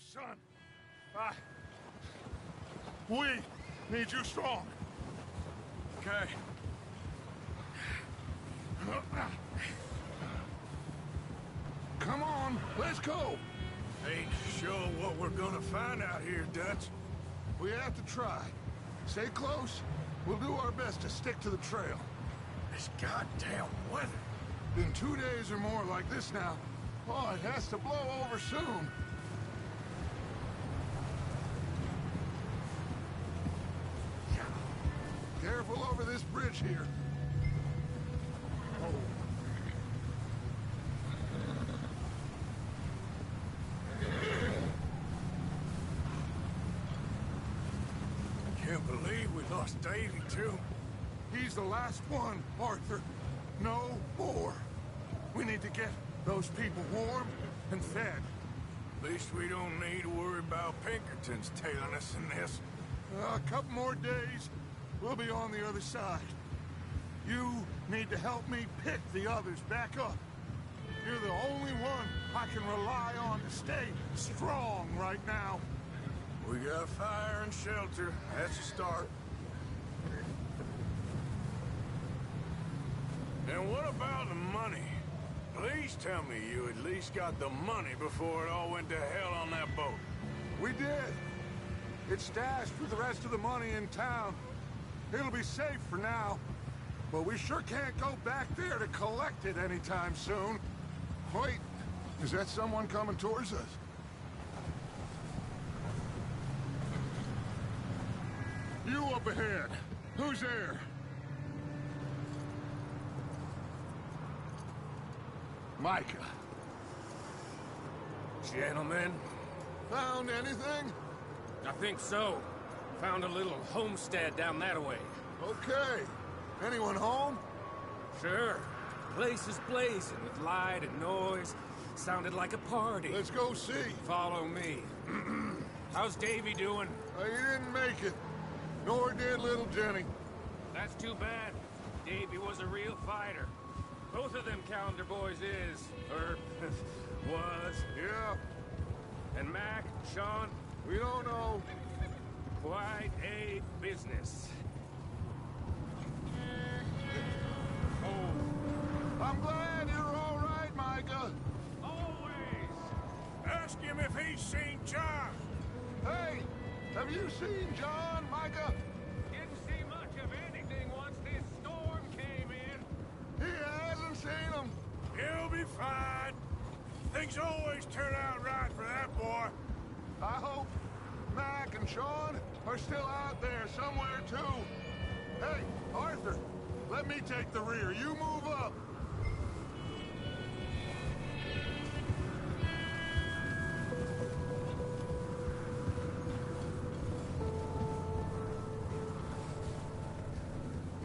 son. We need you strong. Okay. Come on, let's go. Ain't sure what we're gonna find out here, Dutch. We have to try. Stay close. We'll do our best to stick to the trail. This goddamn weather. Been 2 days or more like this now. Oh, it has to blow over soon. Careful over this bridge here. Oh. Can't believe we lost Davy, too. He's the last one, Arthur. No more. We need to get those people warm and fed. At least we don't need to worry about Pinkertons tailing us in this. A couple more days, we'll be on the other side. You need to help me pick the others back up. You're the only one I can rely on to stay strong right now. We got fire and shelter. That's a start. And what about the money? Please tell me you at least got the money before it all went to hell on that boat. We did. It's stashed with the rest of the money in town. It'll be safe for now. But we sure can't go back there to collect it anytime soon. Wait, is that someone coming towards us? You up ahead. Who's there? Micah. Gentlemen, Found anything? I think so. Found a little homestead down that way. Okay. Anyone home? Sure. Place is blazing with light and noise. Sounded like a party. Let's go see. Follow me. How's Davy doing? He didn't make it. Nor did little Jenny. That's too bad. Davy was a real fighter. Both of them calendar boys is, or was. Yeah, And Mac, Sean, we don't know. quite a business. Oh, I'm glad you're all right, Micah. always! Ask him if he's seen John. Hey, have you seen John, Micah? Didn't see much of anything once this storm came in. He hasn't seen him. He'll be fine. Things always turn out right for that boy. I hope Mac and Sean are still out there somewhere, too. Hey, Arthur, let me take the rear. You move up.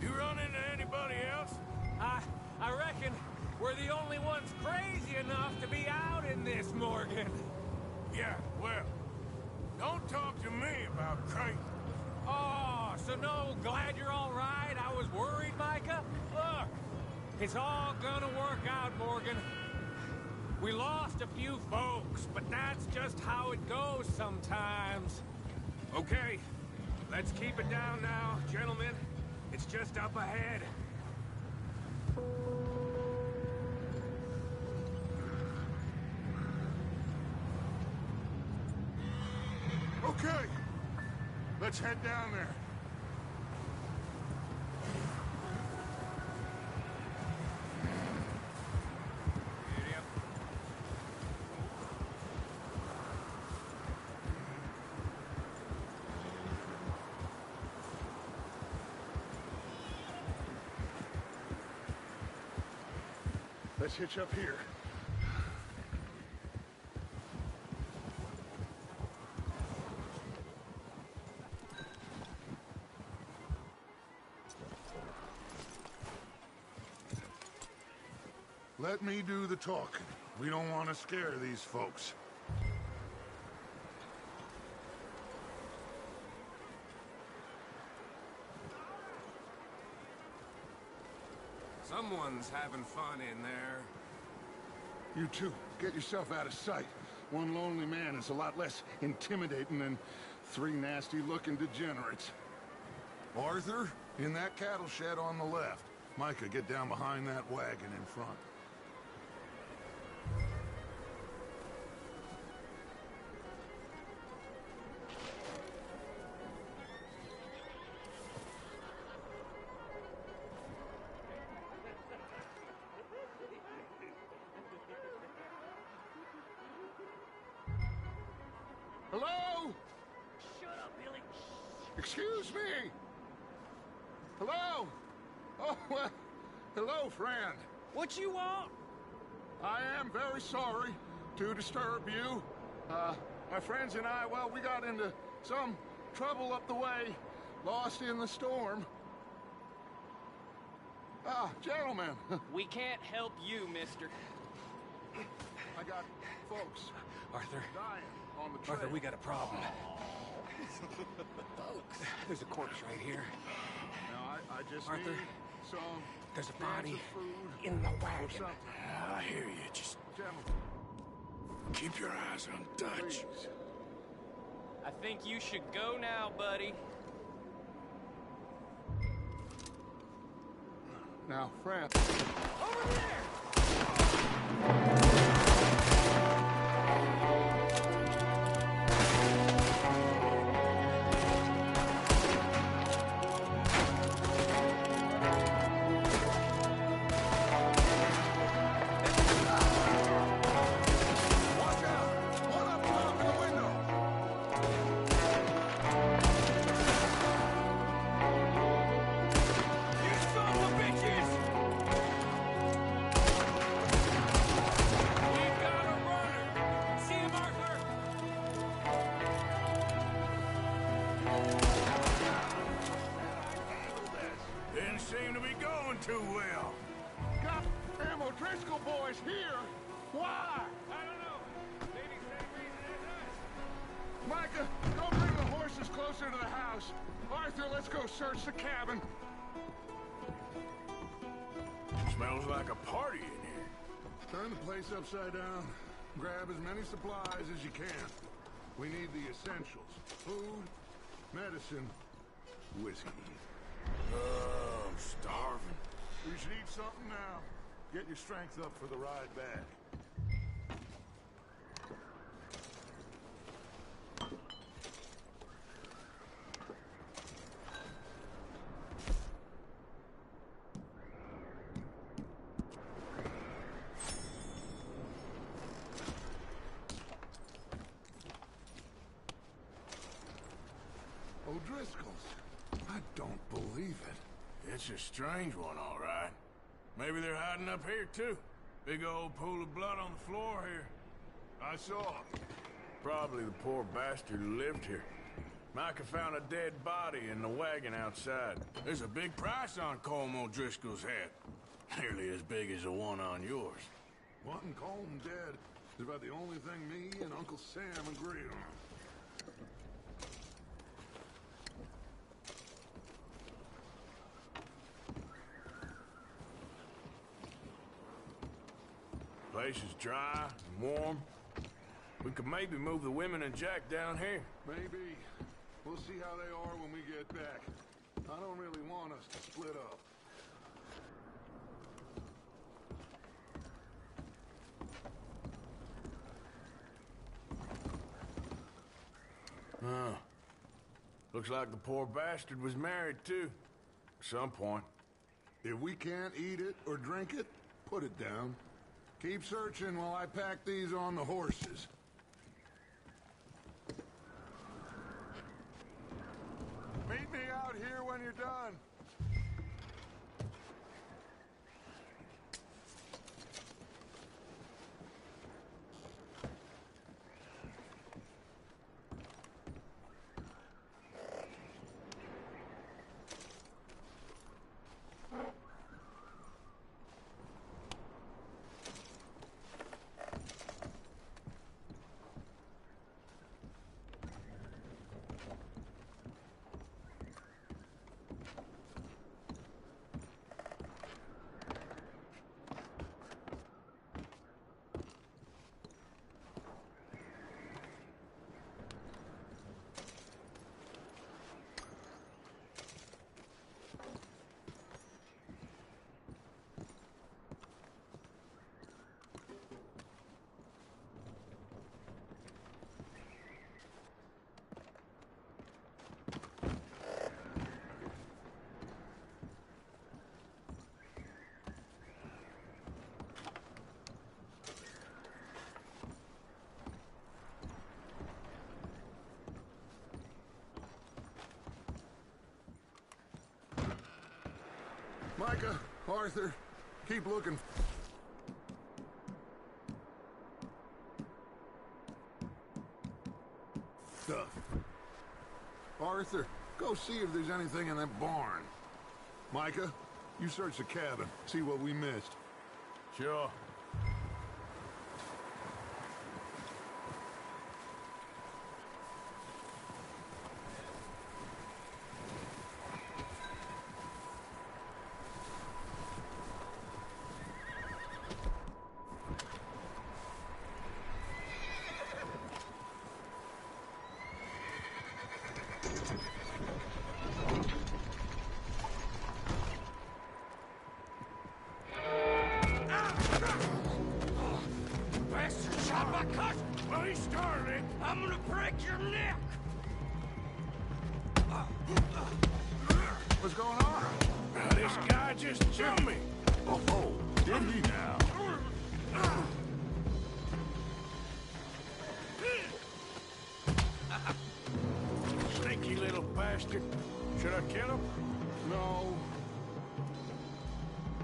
You run into anybody else? I reckon we're the only ones crazy enough to be out in this, Morgan. Yeah, well, don't talk to me about crazy. Oh, so no, glad you're all right. I was worried, Micah. Look, it's all gonna work out, Morgan. We lost a few folks, but that's just how it goes sometimes. Okay, let's keep it down now, gentlemen. It's just up ahead. Okay, let's head down there. Let's hitch up here. Let me do the talking. We don't want to scare these folks. Someone's having fun in there. You two, get yourself out of sight. One lonely man is a lot less intimidating than three nasty-looking degenerates. Arthur, in that cattle shed on the left. Micah, get down behind that wagon in front. Hello? Shut up, Billy. Excuse me? Hello? Oh, well, hello, friend. What you want? I am very sorry to disturb you. My friends and I, well, we got into some trouble up the way, lost in the storm. Ah, gentlemen. We can't help you, mister. I got folks Arthur. dying on the trail. Arthur, we got a problem. Folks. There's a corpse right here. Now, I just Arthur, need some there's a cans body of food in the or wagon. something. I hear you. Just Gentlemen, keep your eyes on Dutch. please. I think you should go now, buddy. Now, friend. Over there! Watch out! One up top in the window! You son of bitches! We've got a runner! See him, Arthur? Didn't seem to be going too well. Goddamn O'Driscoll boys here! Why? I don't know. Maybe same reason as us. Micah, go bring the horses closer to the house. Arthur, let's go search the cabin. Smells like a party in here. Turn the place upside down. Grab as many supplies as you can. We need the essentials. Food, medicine, whiskey. Oh, I'm starving. You should eat something now. Get your strength up for the ride back. O'Driscoll's. I don't believe it. It's a strange one, all right. Maybe they're hiding up here, too. Big old pool of blood on the floor here. I saw. Probably the poor bastard who lived here. Micah found a dead body in the wagon outside. There's a big price on Colm O'Driscoll's head. Nearly as big as the one on yours. Wanting Colm dead is about the only thing me and Uncle Sam agree on. Place is dry and warm. We could maybe move the women and Jack down here. Maybe. We'll see how they are when we get back. I don't really want us to split up. Huh. Looks like the poor bastard was married, too. At some point. If we can't eat it or drink it, put it down. Keep searching while I pack these on the horses. Meet me out here when you're done. Micah, Arthur, keep looking. Stuff. Arthur, go see if there's anything in that barn. Micah, you search the cabin, see what we missed. Sure. Bastard shot my cousin! Well, he started it. I'm gonna break your neck! What's going on? This guy just jumped me. Oh, did he now? Sneaky little bastard. Should I kill him? No.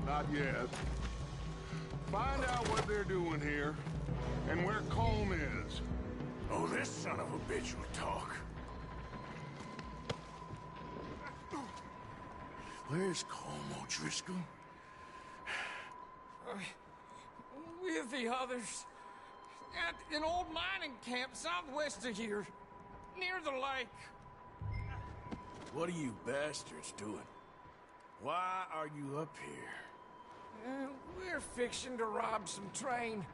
Not yet. Find out what they're doing here, and where Colm is. Oh, this son of a bitch will talk. Where's Colm O'Driscoll? With the others. At an old mining camp southwest of here. Near the lake. What are you bastards doing? Why are you up here? We're fixing to rob some train.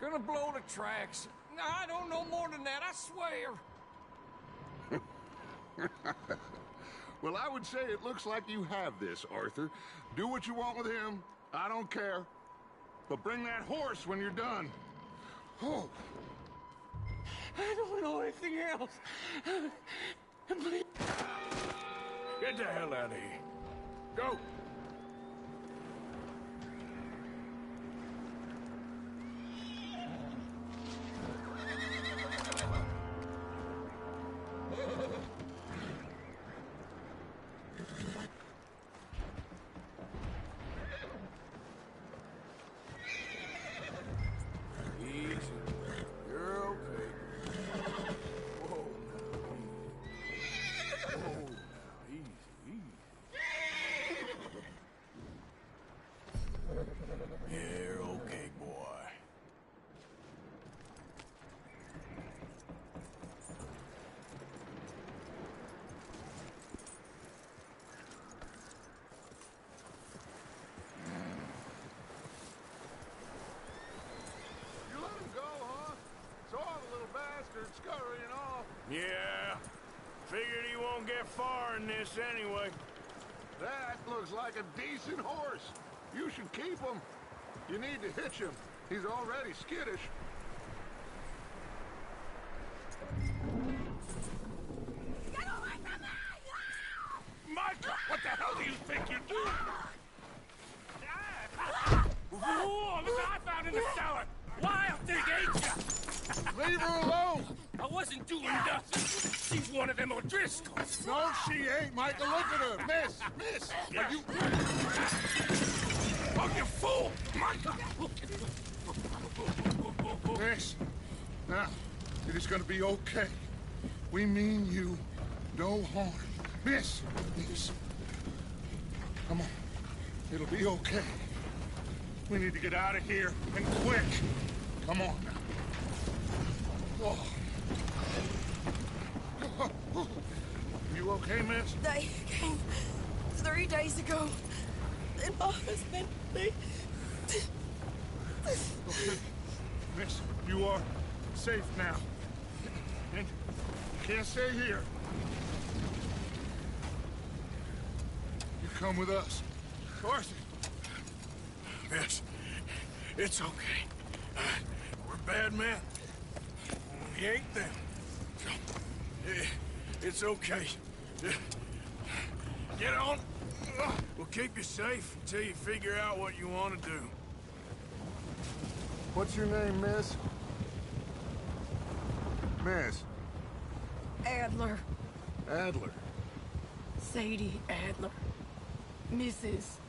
Gonna blow the tracks. I don't know more than that, I swear. Well, I would say it looks like you have this, Arthur. Do what you want with him. I don't care. But bring that horse when you're done. Oh. I don't know anything else. Please. Get the hell out of here. Go. Easy. You're okay. Whoa, now, easy. Whoa, now, easy, easy. You're okay, boy. You let him go, huh? Saw the little bastard scurrying off. Yeah. Figured he won't get far in this anyway. That looks like a decent horse. You should keep him. You need to hitch him. He's already skittish. Get away from me! Micah, what the hell do you think you're doing? Whoa, look what I found in the cellar! Wild thing, ain't ya? Leave her alone. I wasn't doing nothing. She's one of them O'Driscolls. No, she ain't, Micah. Look at her. Miss. Are you... Oh, you fool! Micah! Miss. Now, it is going to be okay. We mean you no harm. Miss. Come on. It'll be okay. We need to get out of here, and quick. Come on now. Oh. You okay, miss? They came 3 days ago. And my husband, they... Miss, you are safe now. And you can't stay here. You come with us. Arthur. Miss, it's okay. We're bad men. We ain't them. It's okay. Get on. We'll keep you safe until you figure out what you want to do. What's your name, miss? Miss. Adler. Adler. Sadie Adler. Mrs.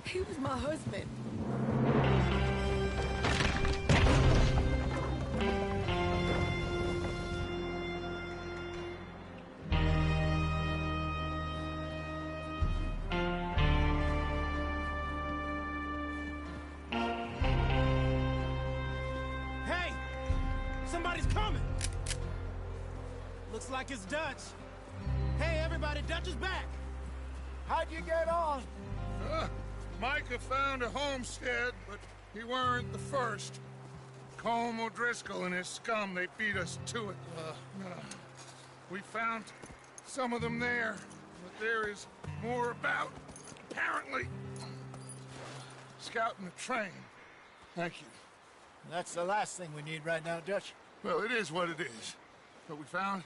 He was my husband. Hey! Somebody's coming! Looks like it's Dutch. Hey, everybody, Dutch is back! How'd you get on? Micah found a homestead, but he weren't the first. Colm O'Driscoll and his scum, they beat us to it. We found some of them there, but there is more about, apparently. Scouting the train. Thank you. That's the last thing we need right now, Dutch. Well, it is what it is. But we found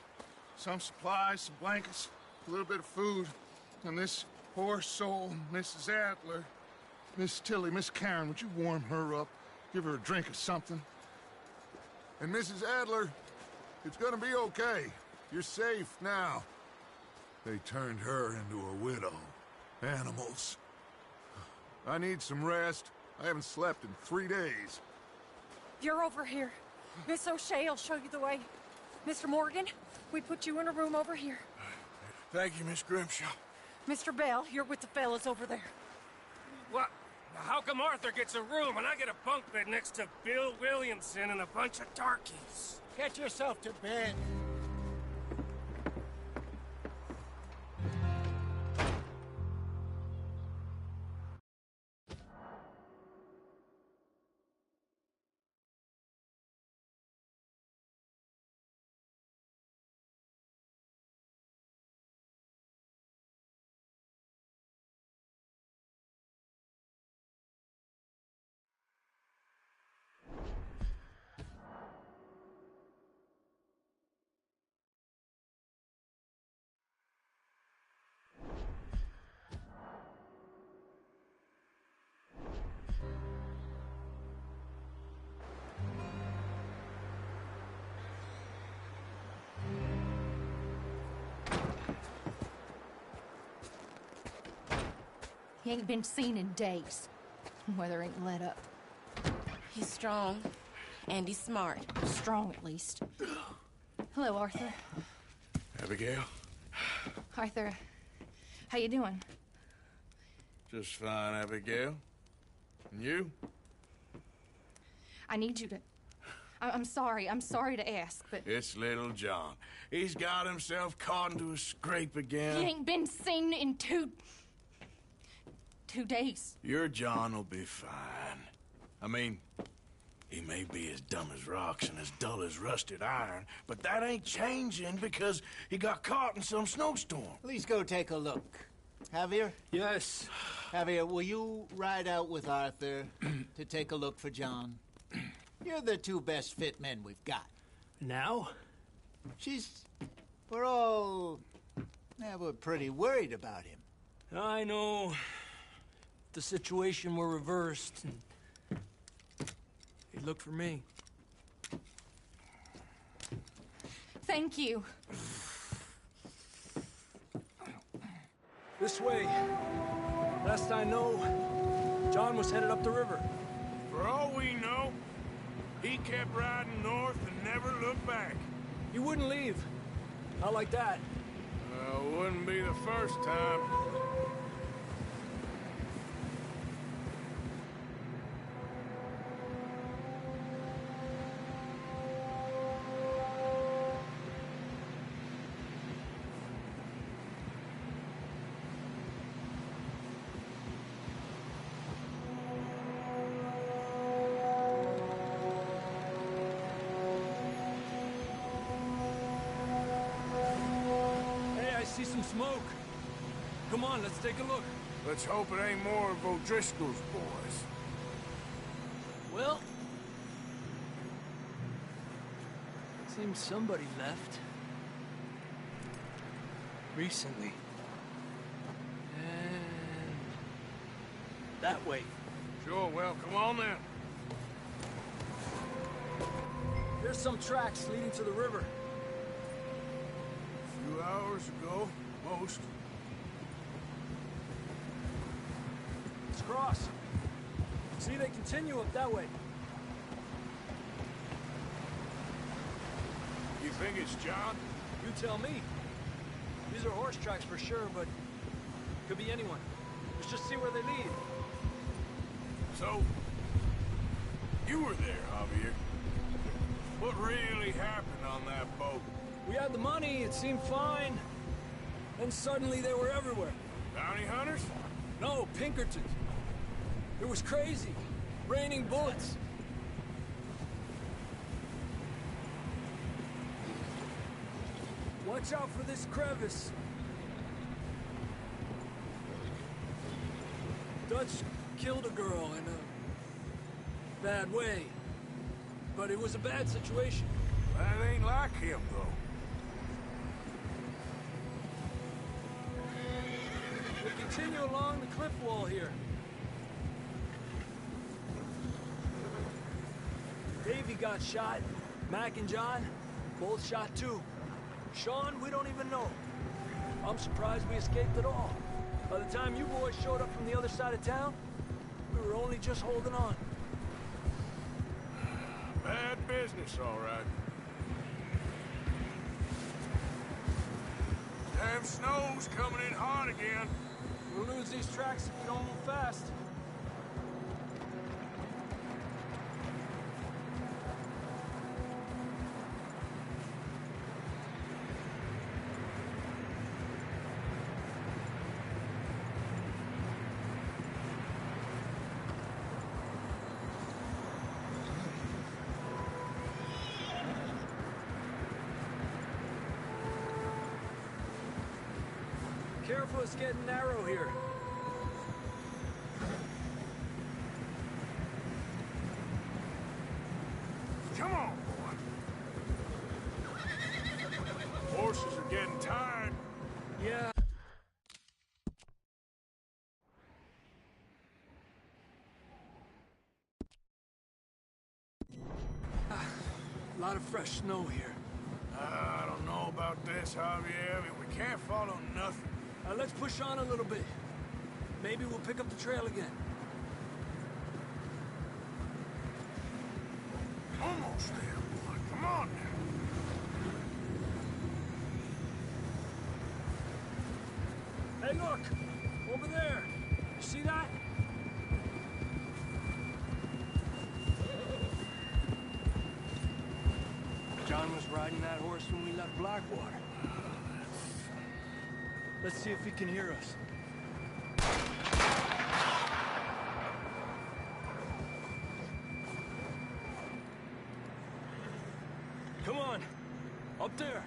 some supplies, some blankets, a little bit of food, and this poor soul, Mrs. Adler. Miss Tilly, Miss Karen, would you warm her up? Give her a drink or something? And Mrs. Adler, it's gonna be okay. You're safe now. They turned her into a widow. Animals. I need some rest. I haven't slept in 3 days. You're over here. Miss O'Shea will show you the way. Mr. Morgan, we put you in a room over here. Thank you, Miss Grimshaw. Mr. Bell, you're with the fellas over there. What? How come Arthur gets a room and I get a bunk bed next to Bill Williamson and a bunch of darkies? Get yourself to bed. He ain't been seen in days. Weather ain't let up. He's strong, and he's smart. Strong, at least. Hello, Arthur. Abigail? Arthur, how you doing? Just fine, Abigail. And you? I need you to... I'm sorry to ask, but... It's little John. He's got himself caught into a scrape again. He ain't been seen in 2 days. Your John will be fine. I mean, he may be as dumb as rocks and as dull as rusted iron, but that ain't changing because he got caught in some snowstorm. Please go take a look. Javier? Yes. Javier, will you ride out with Arthur to take a look for John? You're the 2 best fit men we've got. Now? We're pretty worried about him. I know. The situation were reversed, and he'd look for me. Thank you. This way. Last I know, John was headed up the river. For all we know, he kept riding north and never looked back. He wouldn't leave. Not like that. Wouldn't be the first time. See some smoke. Come on, let's take a look. Let's hope it ain't more of O'Driscoll's boys. Well, seems somebody left. Recently. And that way. Sure, well, come on then. There's some tracks leading to the river. A few hours ago, Most. Let's cross. See, they continue up that way. You think it's John? You tell me. These are horse tracks for sure, but could be anyone. Let's just see where they lead. So, you were there, Javier. What really happened on that boat? We had the money, it seemed fine. Then suddenly they were everywhere. Bounty hunters? No, Pinkertons. It was crazy. Raining bullets. Watch out for this crevice. Dutch killed a girl in a bad way. But it was a bad situation. That ain't like him, though. We continue along the cliff wall here. Davey got shot. Mac and John, both shot too. Sean, we don't even know. I'm surprised we escaped at all. By the time you boys showed up from the other side of town, we were only just holding on. Bad business, all right. Damn snow's coming in hard again. We'll lose these tracks if we don't move fast. Careful, it's getting narrow here. Come on, boy. Horses are getting tired. Yeah. A lot of fresh snow here. I don't know about this, Javier. I mean, we can't follow nothing. Let's push on a little bit. Maybe we'll pick up the trail again. Almost there, boy. Come on now. Hey, look! Over there! You see that? John was riding that horse when we left Blackwater. Let's see if he can hear us. Come on! Up there!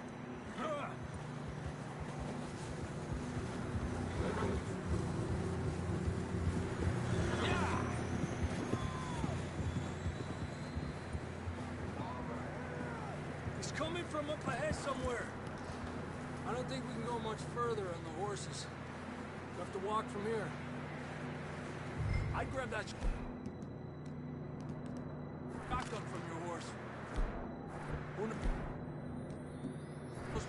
He's coming from up ahead somewhere. I don't think we can go much further on the horses. We'll have to walk from here. I'd grab that shotgun from your horse. Who knows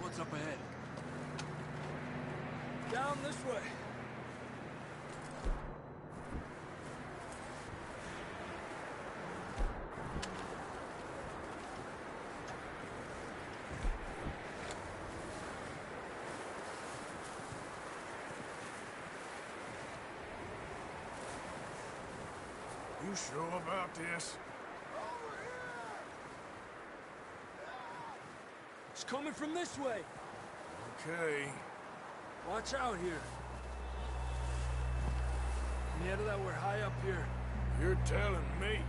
what's up ahead? Down this way. You sure about this? It's coming from this way. Okay. Watch out here. Yeah, that we're high up here. You're telling me.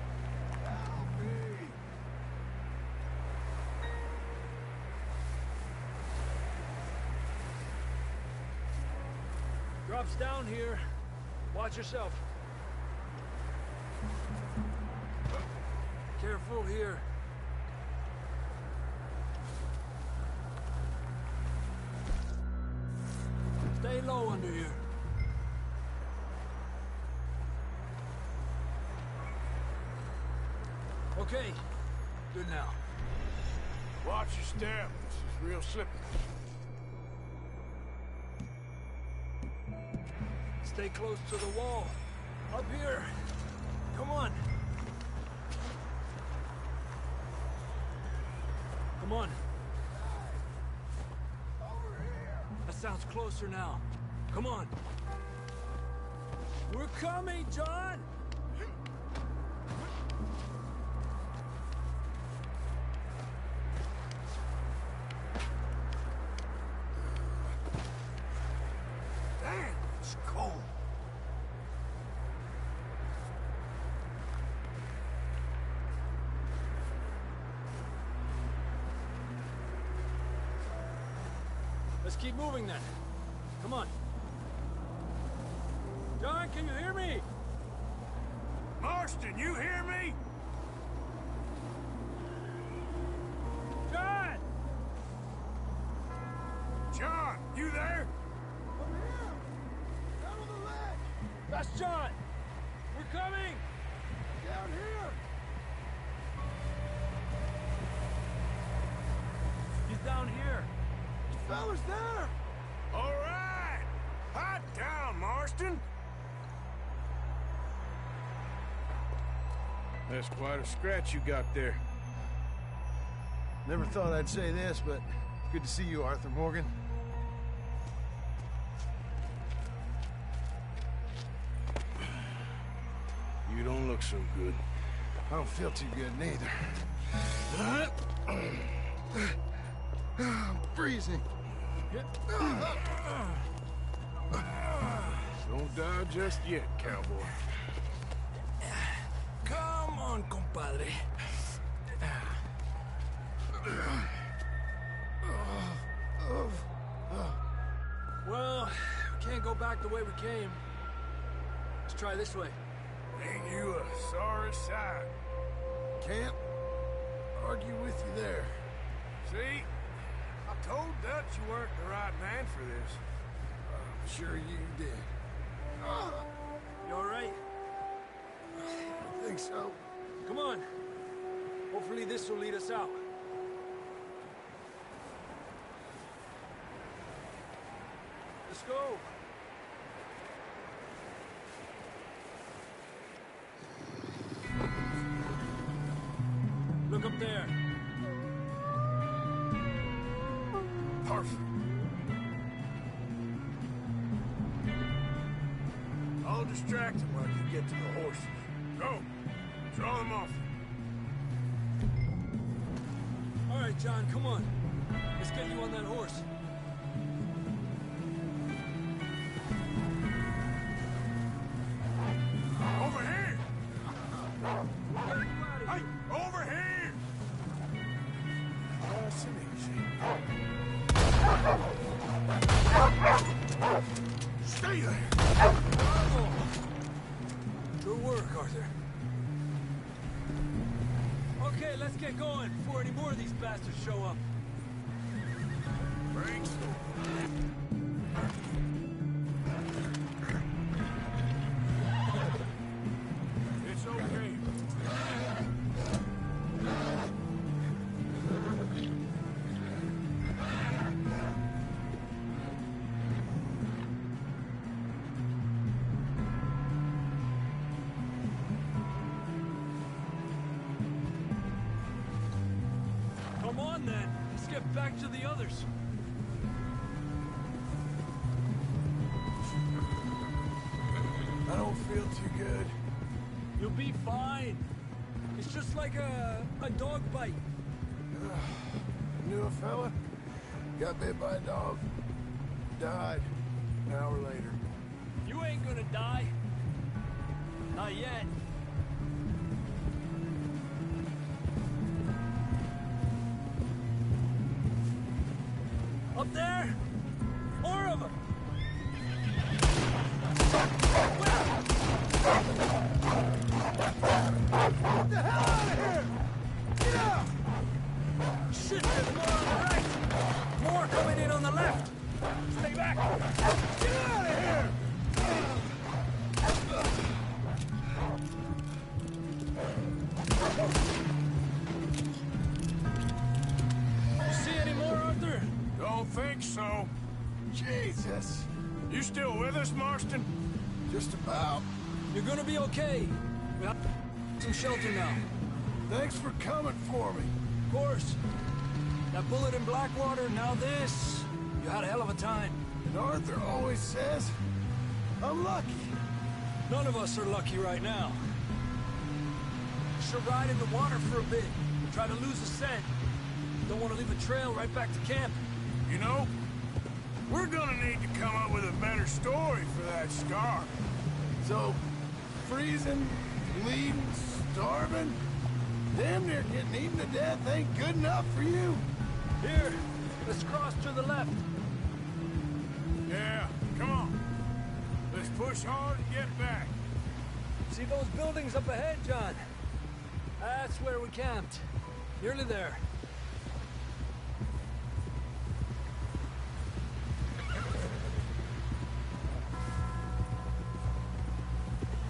Drops down here. Watch yourself. Careful here. Stay low under here. Okay, good now. Watch your step. This is real slippery. stay close to the wall. Up here. Come on. Come on. That sounds closer now. Come on. We're coming, John! Damn, it's cold. Let's keep moving then. Come on. John, can you hear me? Marston, you hear me? John! John, you there? I'm here! Down on the ledge! That's John! We're coming! Down here! He's down here! The fella's there! All right! Hot down, Marston! That's quite a scratch you got there. Never thought I'd say this, but good to see you, Arthur Morgan. You don't look so good. I don't feel too good, neither. I'm freezing. Don't die just yet, cowboy. Come on, compadre. Well, we can't go back the way we came. Let's try this way. Ain't you a sorry sight? Can't argue with you there. See? I told Dutch you weren't the right man for this. I'm sure you did. You all right? I think so. Come on. Hopefully this will lead us out. Let's go. Look up there. Perfect. I'll distract him while you get to the horses. Go. Draw them off. All right, John, come on. Let's get you on that horse. Over here! Hey, over here! Nice and easy. Stay there! Bravo! Good work, Arthur. Okay, let's get going before any more of these bastards show up. Thanks. It's okay. Come on, then. Let's get back to the others. I don't feel too good. You'll be fine. It's just like a dog bite. Knew a fella? Got bit by a dog. Died an hour later. You ain't gonna die. Not yet. Up there? More of them! Get the hell out of here! Get out! Shit, there's more on the right! More coming in on the left! Stay back! Get out of here! You see any more, Arthur? Don't think so. Jesus! You still with us, Marston? Just about. You're gonna be okay. We have some shelter now. Thanks for coming for me. Of course. That bullet in Blackwater, now this. You had a hell of a time. And Arthur always says, I'm lucky. None of us are lucky right now. Should ride in the water for a bit. Try to lose the scent. Don't want to leave a trail right back to camp. You know, we're gonna need to come up with a better story for that scar. So, freezing, bleeding, starving, damn near getting eaten to death ain't good enough for you. Here, let's cross to the left. Yeah, come on. Let's push hard and get back. See those buildings up ahead, John? That's where we camped. Nearly there.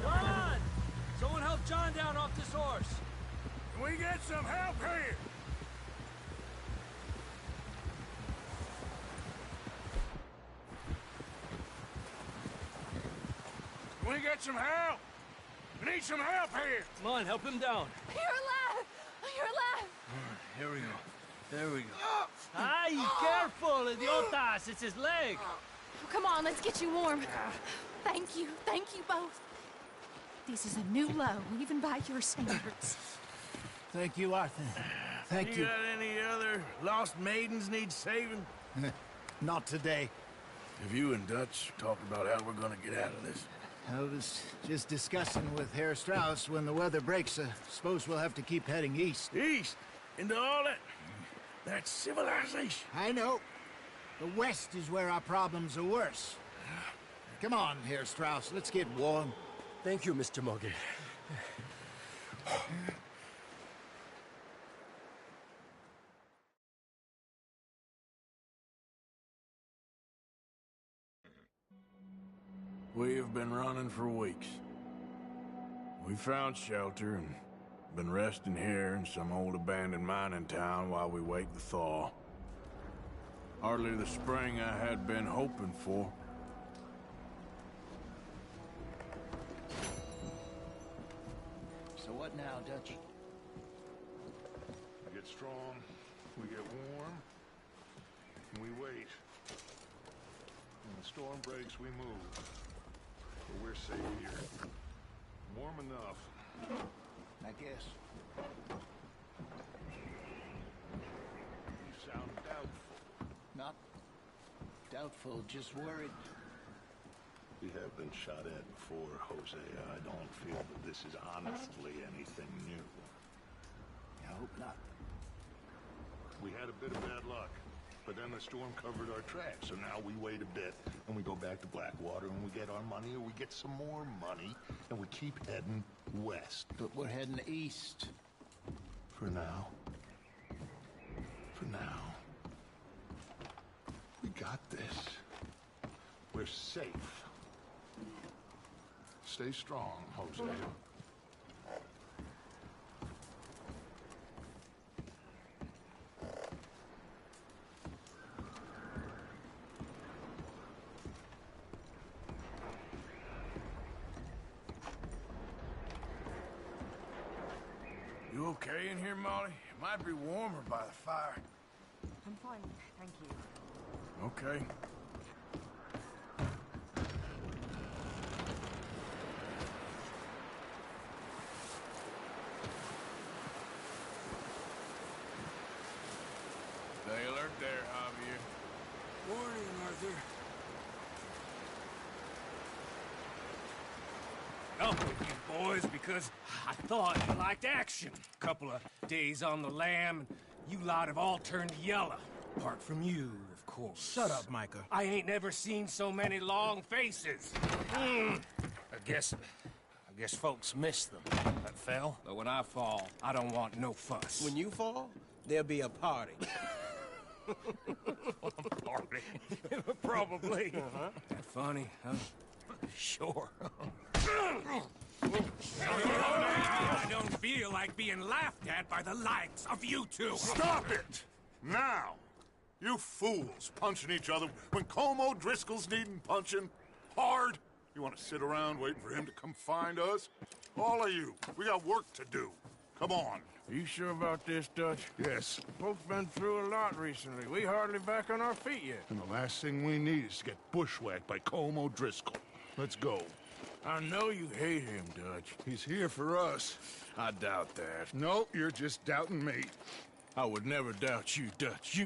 Come on! Someone help John down off this horse. Can we get some help here? Can we get some help? We need some help here. Come on, help him down. You're alive! You're alive! Here we go. There we go. Ay, careful, idiotas! It's his leg. Come on, let's get you warm. Thank you both. This is a new low, even by your standards. Thank you, Arthur. Thank you. You got any other lost maidens need saving? Not today. Have you and Dutch talked about how we're gonna get out of this? I was just discussing with Herr Strauss when the weather breaks. Suppose we'll have to keep heading east. East? Into all that civilization? I know. The west is where our problems are worse. Come on, Herr Strauss. Let's get warm. Thank you, Mr. Morgan. We have been running for weeks. We found shelter and been resting here in some old abandoned mining town while we wait the thaw. Hardly the spring I had been hoping for. So what now, Dutch? We get strong, we get warm, and we wait. When the storm breaks, we move. But we're safe here. Warm enough. I guess. You sound doubtful. Not doubtful, just worried. We have been shot at before, Hosea. I don't feel that this is honestly anything new. I hope not. We had a bit of bad luck, but then the storm covered our tracks, so now we wait a bit, and we go back to Blackwater, and we get our money, or we get some more money, and we keep heading west. But we're heading east. For now. For now. We got this. We're safe. Stay strong, Hosea. You okay in here, Molly? It might be warmer by the fire. I'm fine, thank you. Okay. Stay alert there, Javier. Morning, Arthur. Up with you boys because I thought you liked action. Couple of days on the lam, and you lot have all turned yellow. Apart from you, of course. Shut up, Micah. I ain't never seen so many long faces. I guess folks miss them. That fell. But when I fall, I don't want no fuss. When you fall, there'll be a party. Party. Probably. That funny, huh? Sure. I don't feel like being laughed at by the likes of you two. Stop it! Now! You fools punching each other when Como Driscoll's needing punching. Hard. You want to sit around waiting for him to come find us? All of you, we got work to do. Come on. Are you sure about this, Dutch? Yes. Folks been through a lot recently. We hardly back on our feet yet. And the last thing we need is to get bushwhacked by Colm O'Driscoll. Let's go. I know you hate him, Dutch. He's here for us. I doubt that. No, you're just doubting me. I would never doubt you, Dutch.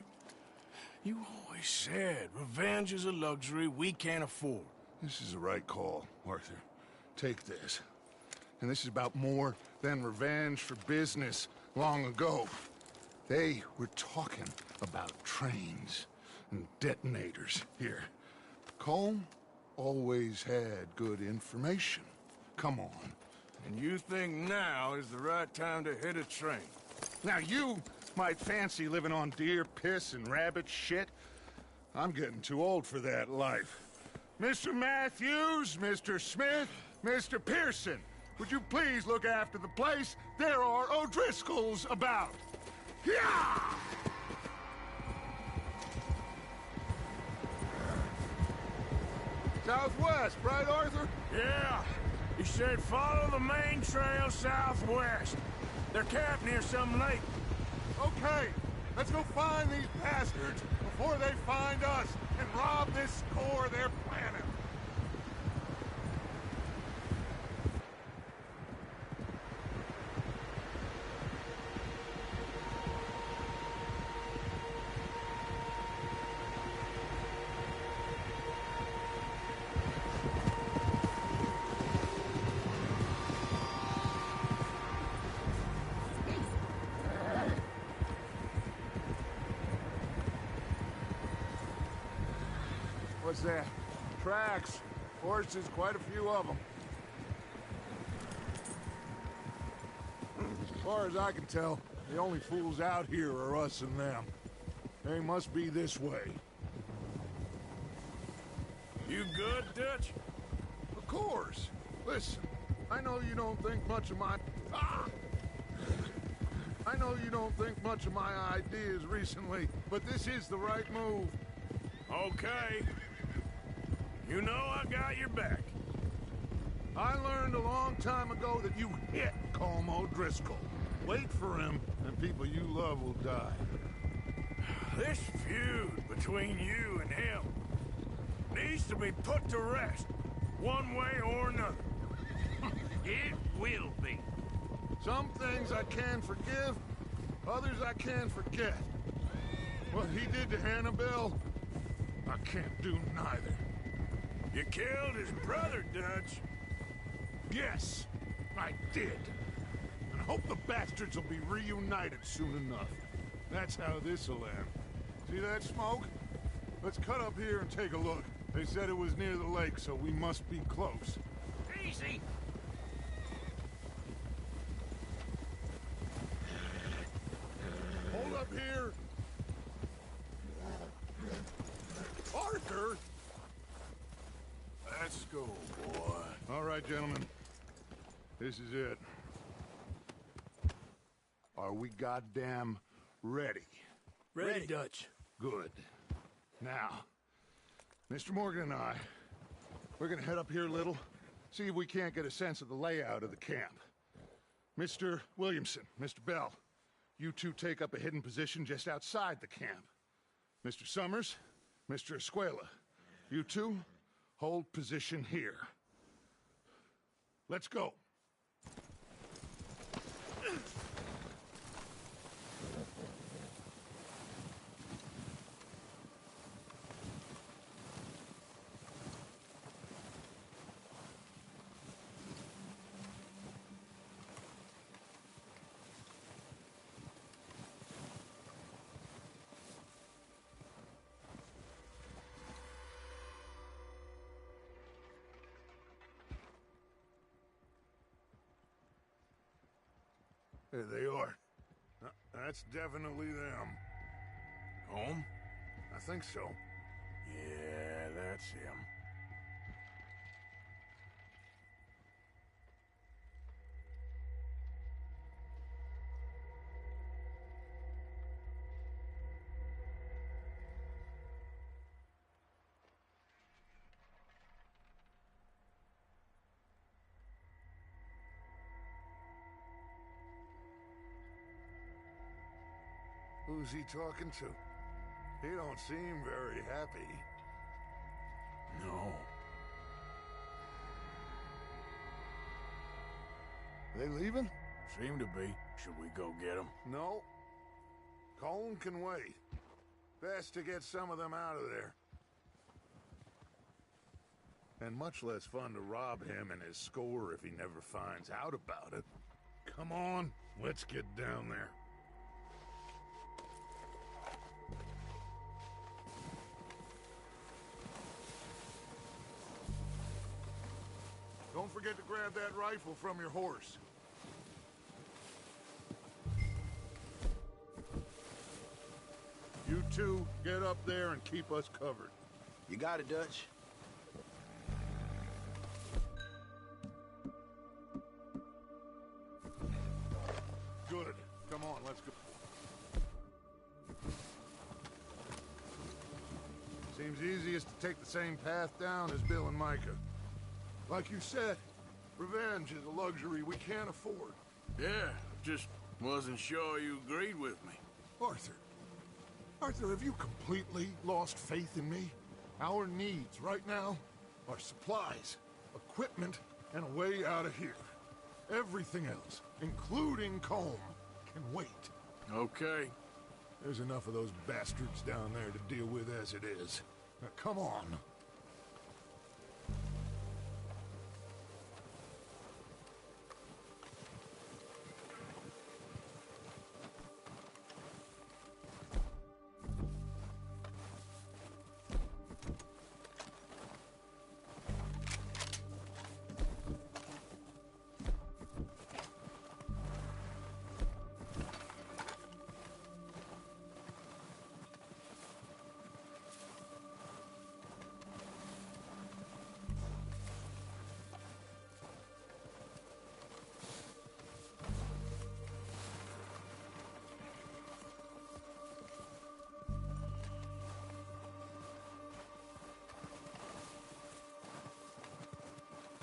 You always said revenge is a luxury we can't afford. This is the right call, Arthur. Take this. And this is about more than revenge for business long ago. They were talking about trains and detonators here. Colm always had good information. Come on. And you think now is the right time to hit a train? Now you might fancy living on deer piss and rabbit shit. I'm getting too old for that life. Mr. Matthews, Mr. Smith, Mr. Pearson, would you please look after the place? There are O'Driscolls about. Yeah! Southwest, right, Arthur? Yeah. He said follow the main trail southwest. They're camped near some lake. Okay, let's go find these bastards before they find us and rob this score they're planning. What's that? Tracks. Horses, quite a few of them. As far as I can tell, the only fools out here are us and them. They must be this way. You good, Dutch? Of course. Listen, I know you don't think much of my... Ah! I know you don't think much of my ideas recently, but this is the right move. Okay. You know I got your back. I learned a long time ago that you hit Colm O'Driscoll. Wait for him, and people you love will die. This feud between you and him needs to be put to rest, one way or another. It will be. Some things I can forgive, others I can forget. What he did to Annabelle, I can't do neither. You killed his brother, Dutch. Yes, I did. And I hope the bastards will be reunited soon enough. That's how this'll end. See that smoke? Let's cut up here and take a look. They said it was near the lake, so we must be close. Easy. Hold up here. Arthur! Let's go, boy. All right, gentlemen. This is it. Are we goddamn ready? Ready, Dutch. Good. Now, Mr. Morgan and I, we're gonna head up here a little, see if we can't get a sense of the layout of the camp. Mr. Williamson, Mr. Bell, you two take up a hidden position just outside the camp. Mr. Summers, Mr. Escuela, you two hold position here. Let's go. There they are. That's definitely them. Home? I think so. Yeah, that's him. Who's he talking to? He don't seem very happy. No. They leaving? Seem to be. Should we go get them? No. Colm can wait. Best to get some of them out of there. And much less fun to rob him and his score if he never finds out about it. Come on, let's get down there. Don't forget to grab that rifle from your horse. You two, get up there and keep us covered. You got it, Dutch. Good. Come on, let's go. Seems easiest to take the same path down as Bill and Micah. Like you said, revenge is a luxury we can't afford. Yeah, just wasn't sure you agreed with me. Arthur, have you completely lost faith in me? Our needs right now are supplies, equipment, and a way out of here. Everything else, including Colm, can wait. Okay. There's enough of those bastards down there to deal with as it is. Now, come on.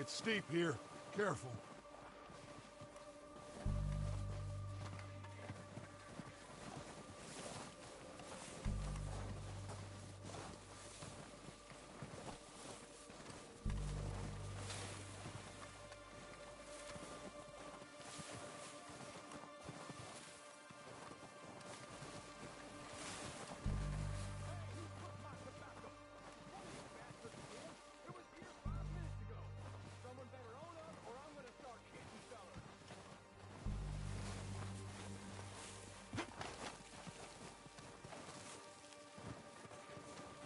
It's steep here. Careful.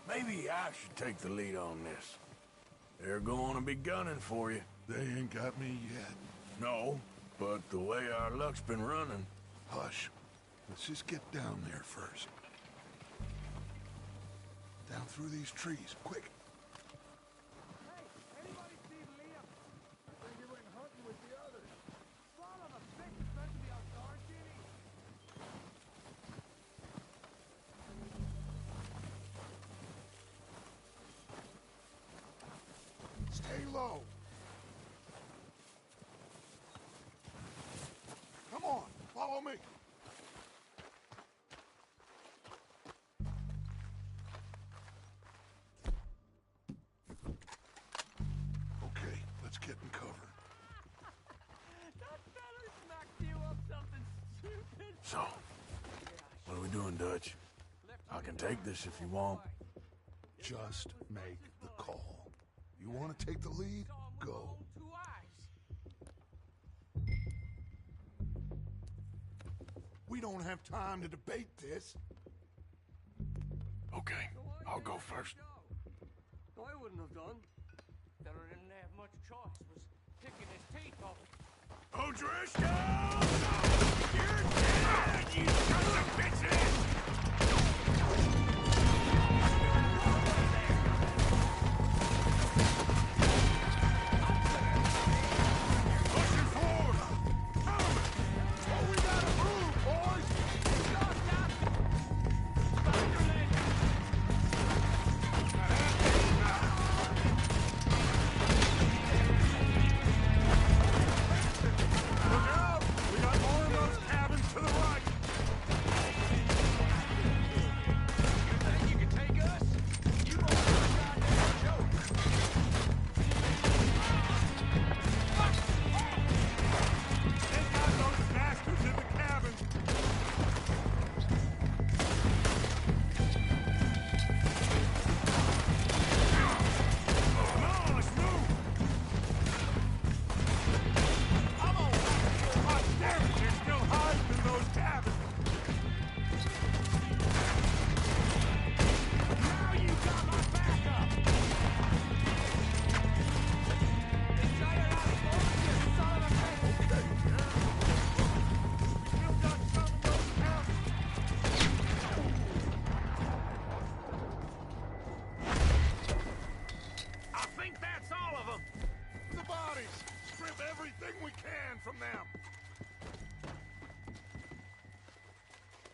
Maybe I should take the lead on this. They're going to be gunning for you. They ain't got me yet. No, but the way our luck's been running... Hush. Let's just get down there first. Down through these trees, quick. Hey, anybody see Liam? I think he went hunting with the others. Son of a bitch, it's meant to be outdoors, Jimmy. Stay low. Come on, follow me. Okay, let's get in cover. That fella smacked you up something stupid. So, what are we doing, Dutch? I can take this if you want. Just make the call. You want to take the lead? Go. We don't have time to debate this. Okay, I'll go first. I wouldn't have done. Fella didn't have much choice, was picking his teeth off. O'Driscoll! You're dead, you sons of bitches! Pushing forward! Come! What we gotta prove, boys? Look out! We got more of those cabins to the right! everything we can from them.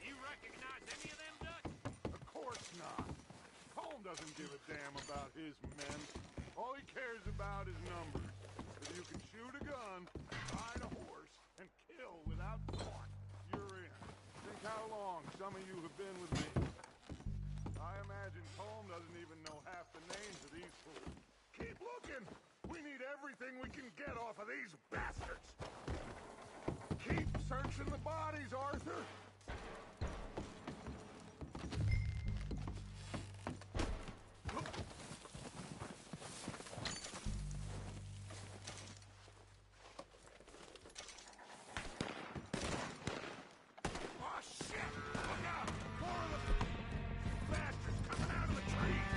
You recognize any of them, Dutch? Of course not. Colm doesn't give a damn about his men. All he cares about is numbers. If you can shoot a gun, ride a horse, and kill without thought, you're in. Think how long some of you have been with me. I imagine Colm doesn't even know half the names of these fools. Keep looking! We need everything we can get off of these bastards! Keep searching the bodies, Arthur! Oh, shit! Look out! More of the bastards coming out of the trees!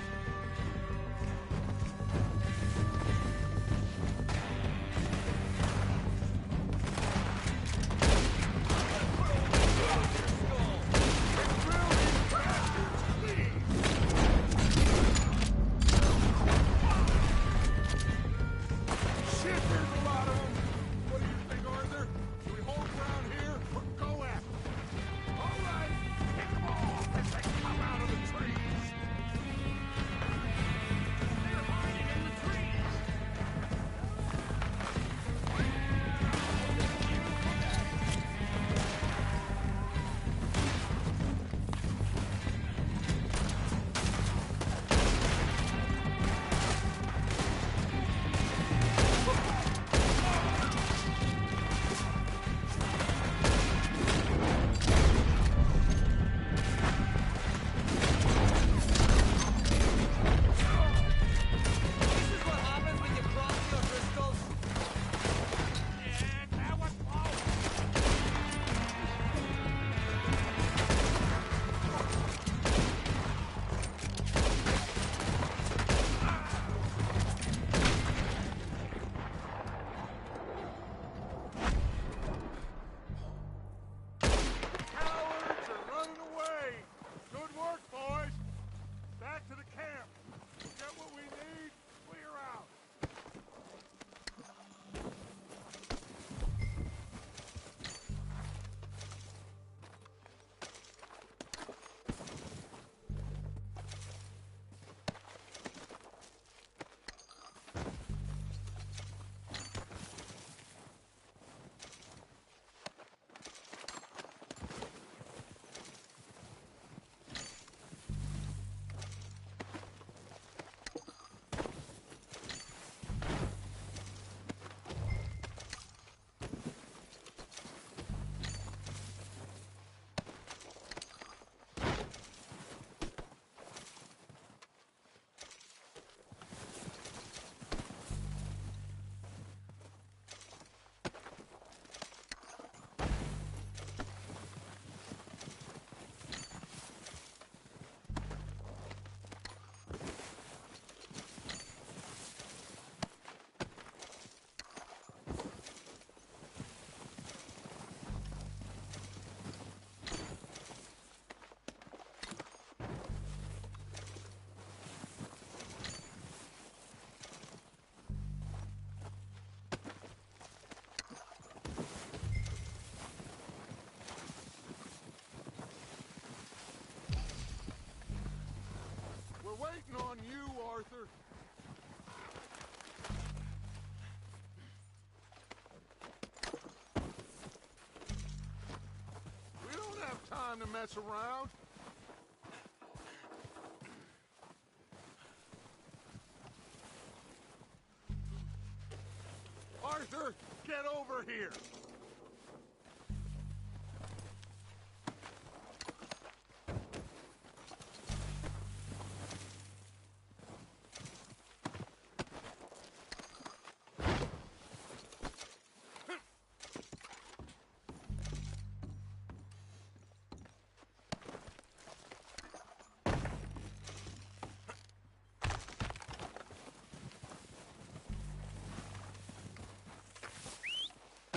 We're waiting on you, Arthur. We don't have time to mess around. Arthur, get over here.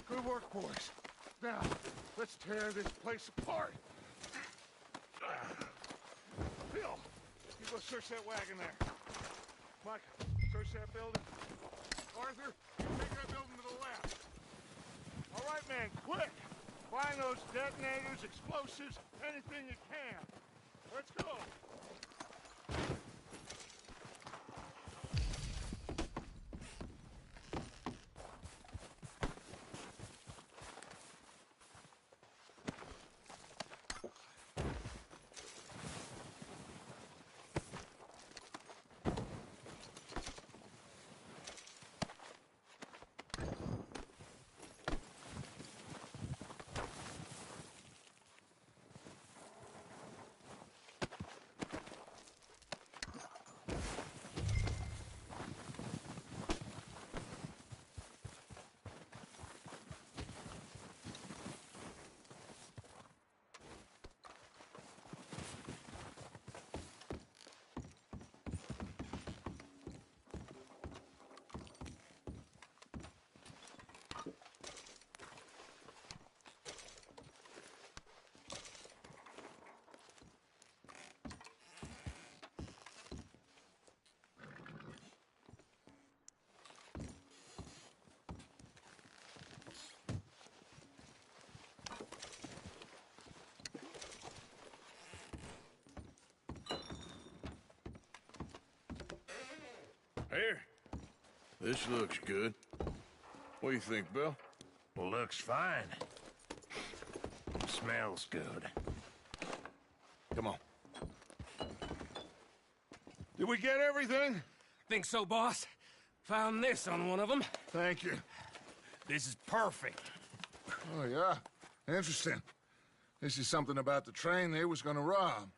Good work, boys. Now, let's tear this place apart. Bill, you go search that wagon there. Mike, search that building. Arthur, you take that building. moving to the left. All right, man, quick! Find those detonators, explosives, anything you can. Let's go! Here. This looks good. What do you think, Bill? Looks fine. Smells good. Come on. Did we get everything? Think so, boss. Found this on one of them. Thank you. This is perfect. Oh, yeah? Interesting. This is something about the train they was gonna rob.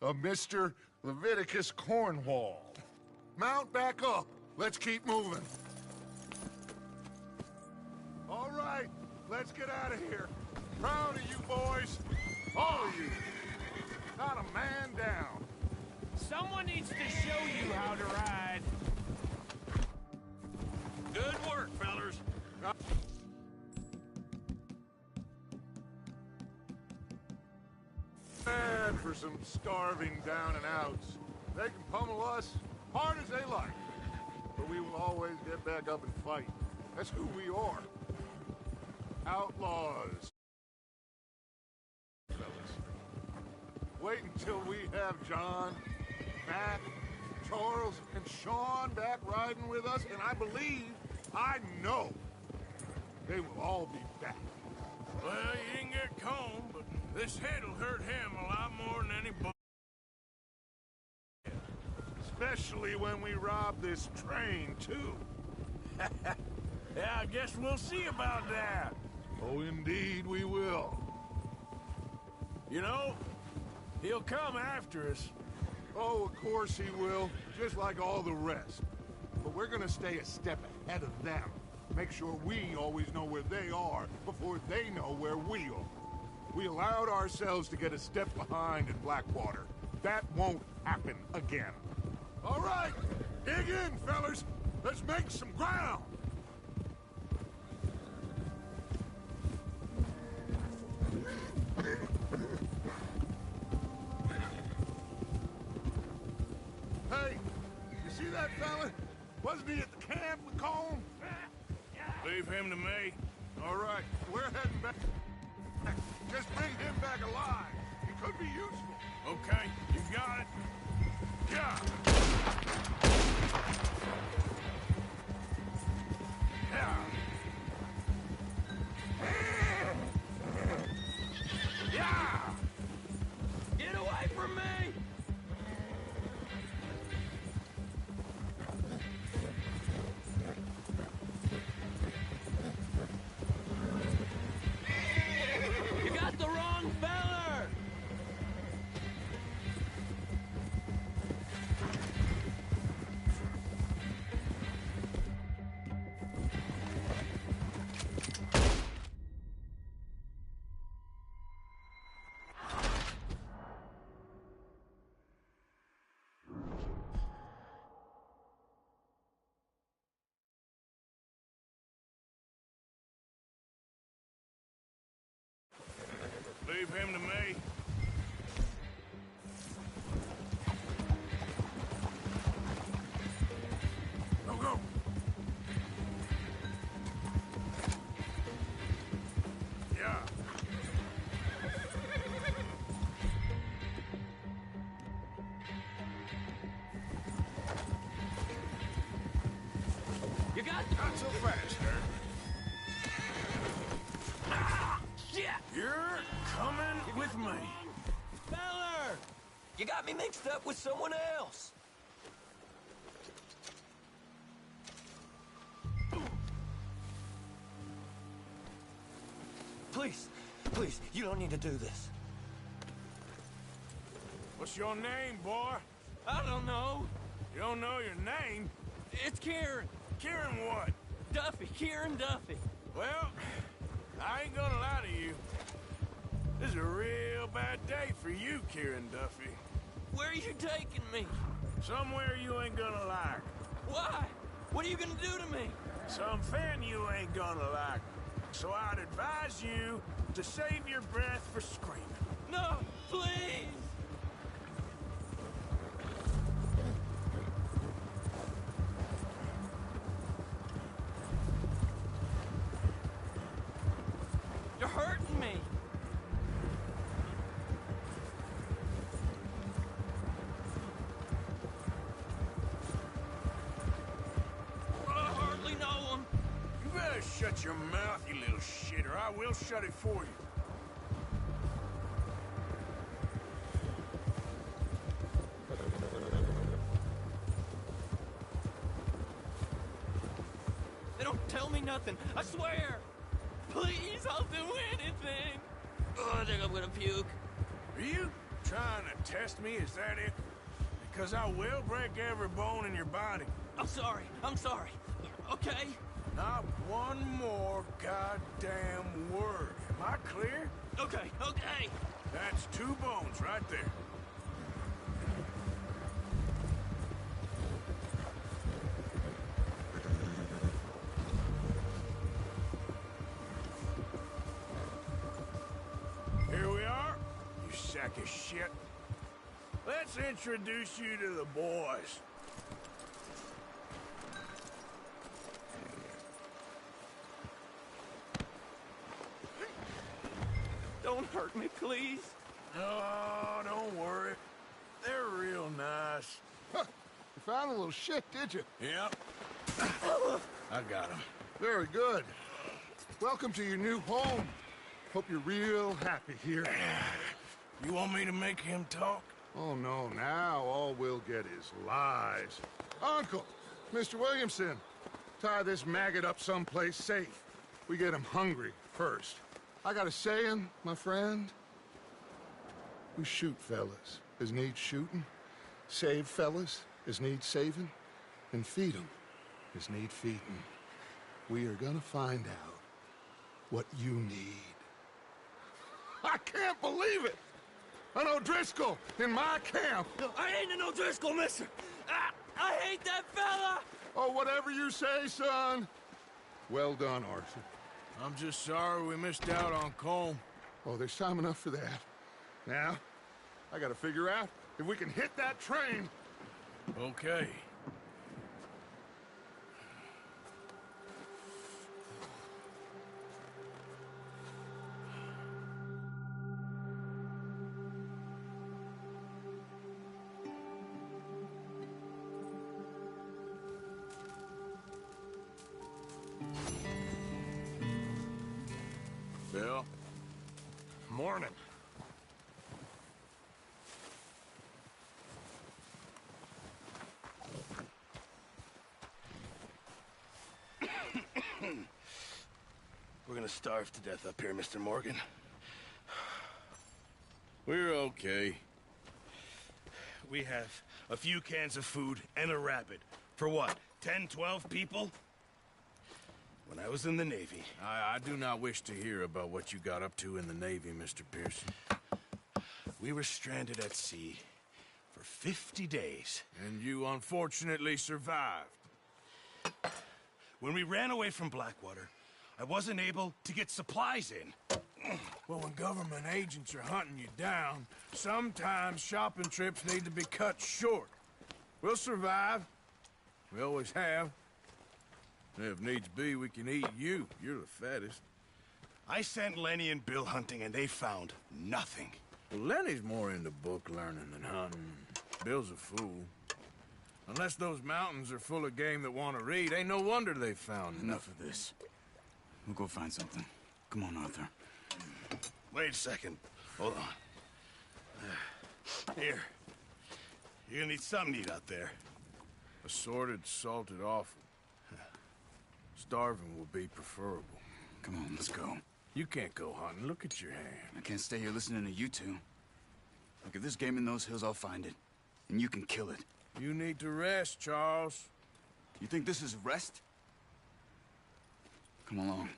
Of Mr. Leviticus Cornwall. Mount back up. Let's keep moving. All right, let's get out of here. Proud of you boys. All of you. Not a man down. Someone needs to show you how to ride. Good work, fellers. Bad for some starving down and outs. They can pummel us hard as they like, but we will always get back up and fight. That's who we are. Outlaws. Fellas. Wait until we have John, Mac, Charles, and Sean back riding with us, and I know, they will all be back. Well, you didn't get Cone, but this head'll hurt him a lot more than anybody. Especially when we rob this train, too. Yeah, I guess we'll see about that. Oh, indeed we will. You know, he'll come after us. Oh, of course he will, just like all the rest. But we're gonna stay a step ahead of them. Make sure we always know where they are before they know where we are. We allowed ourselves to get a step behind in Blackwater. That won't happen again. All right, dig in, fellas. Let's make some ground. Hey, you see that fella? Wasn't he at the camp with Colm? Leave him to me. All right, we're heading back. Just bring him back alive. He could be useful. Okay, you got it. Yeah. Yeah. Yeah. Get away from me! You got the wrong feller! Leave him to me. Go, go. You got... Not so fast, Dirk. Ah! Shit! You're coming with me. Feller! You got me mixed up with someone else. Please, you don't need to do this. What's your name, boy? I don't know. You don't know your name? It's Kieran. Kieran what? Duffy. Kieran Duffy. Well, I ain't gonna lie to you. This is a real bad day for you, Kieran Duffy. Where are you taking me? Somewhere you ain't gonna like. Why? What are you gonna do to me? Something you ain't gonna like. So I'd advise you to save your breath for screaming. No, please! You're hurting me! I hardly know him. You better shut your mouth, you little shit, or I will shut it for you. They don't tell me nothing, I swear! Please, I'll do anything! Oh, I think I'm gonna puke. Are you trying to test me? Is that it? Because I will break every bone in your body. I'm sorry, okay? Not one more goddamn word. Am I clear? Okay. That's 2 bones right there. Here we are, you sack of shit. Let's introduce you to the boys. Don't hurt me, please. Oh, don't worry. They're real nice. Huh. You found a little shit, did you? Yep. I got him. Very good. Welcome to your new home. Hope you're real happy here. You want me to make him talk? Oh, no, now all we'll get is lies. Uncle, Mr. Williamson, tie this maggot up someplace safe. We get him hungry first. I got a saying, my friend. We shoot fellas as need shooting, save fellas as need saving, and feed 'em as need feeding. We are gonna find out what you need. I can't believe it! An O'Driscoll in my camp! No, I ain't an O'Driscoll, mister! I hate that fella! Oh, whatever you say, son. Well done, Arthur. I'm just sorry we missed out on Colm. Oh, there's time enough for that. Now, I gotta figure out if we can hit that train. Okay. Bill? Morning. We're gonna starve to death up here, Mr. Morgan. We're okay. We have a few cans of food and a rabbit. For what, 10, 12 people? When I was in the Navy... I do not wish to hear about what you got up to in the Navy, Mr. Pearson. We were stranded at sea for 50 days. And you unfortunately survived. When we ran away from Blackwater, I wasn't able to get supplies in. Well, when government agents are hunting you down, sometimes shopping trips need to be cut short. We'll survive. We always have. If needs be, we can eat you. You're the fattest. I sent Lenny and Bill hunting, and they found nothing. Well, Lenny's more into book learning than hunting. Bill's a fool. Unless those mountains are full of game that want to read, ain't no wonder they found Enough of this. We'll go find something. Come on, Arthur. Wait a second. Hold on. Here. You're gonna need something to eat out there. Assorted, salted offal. Starving will be preferable. Come on, let's go. You can't go hunting. Look at your hand. I can't stay here listening to you two. Look, if there's game in those hills, I'll find it. And you can kill it. You need to rest, Charles. You think this is rest? Come along.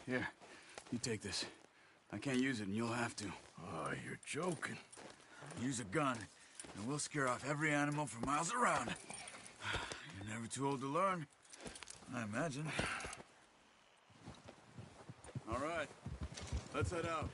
Here, you take this. I can't use it, and you'll have to. Oh, you're joking. Use a gun, and we'll scare off every animal for miles around. You're never too old to learn, I imagine. All right, let's head out.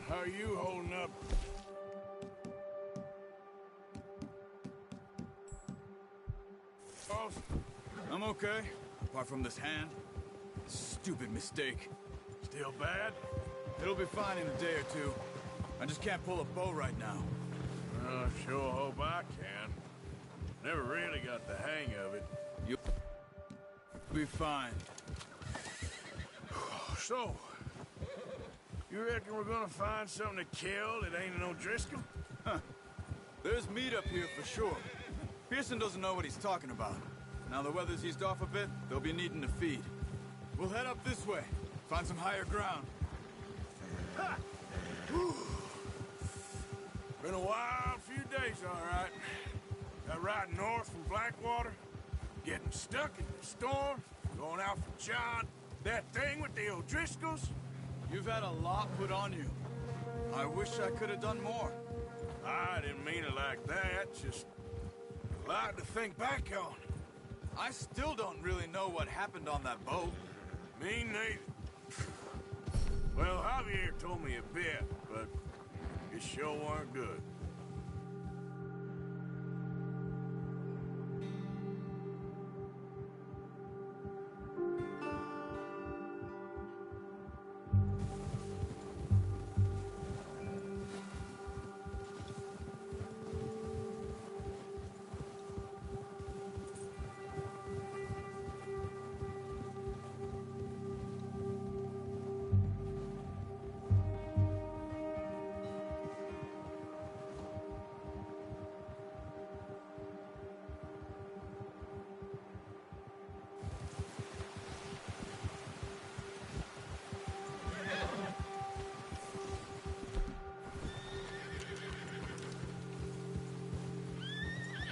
How are you holding up? Charles? I'm okay, apart from this hand. Stupid mistake. Still bad? It'll be fine in a day or two. I just can't pull a bow right now. I sure hope I can. Never really got the hang of it. You'll be fine. So, you reckon we're gonna find something to kill that ain't no Driscoll? Huh. There's meat up here for sure. Pearson doesn't know what he's talking about. Now the weather's eased off a bit, they'll be needing to feed. We'll head up this way, find some higher ground. Ha! Been a wild few days, all right. That ride north from Blackwater, getting stuck in the storm, going out for John, that thing with the O'Driscolls. You've had a lot put on you. I wish I could have done more. I didn't mean it like that, just a lot to think back on. I still don't really know what happened on that boat. Me neither. Well, Javier told me a bit, but it sure weren't good.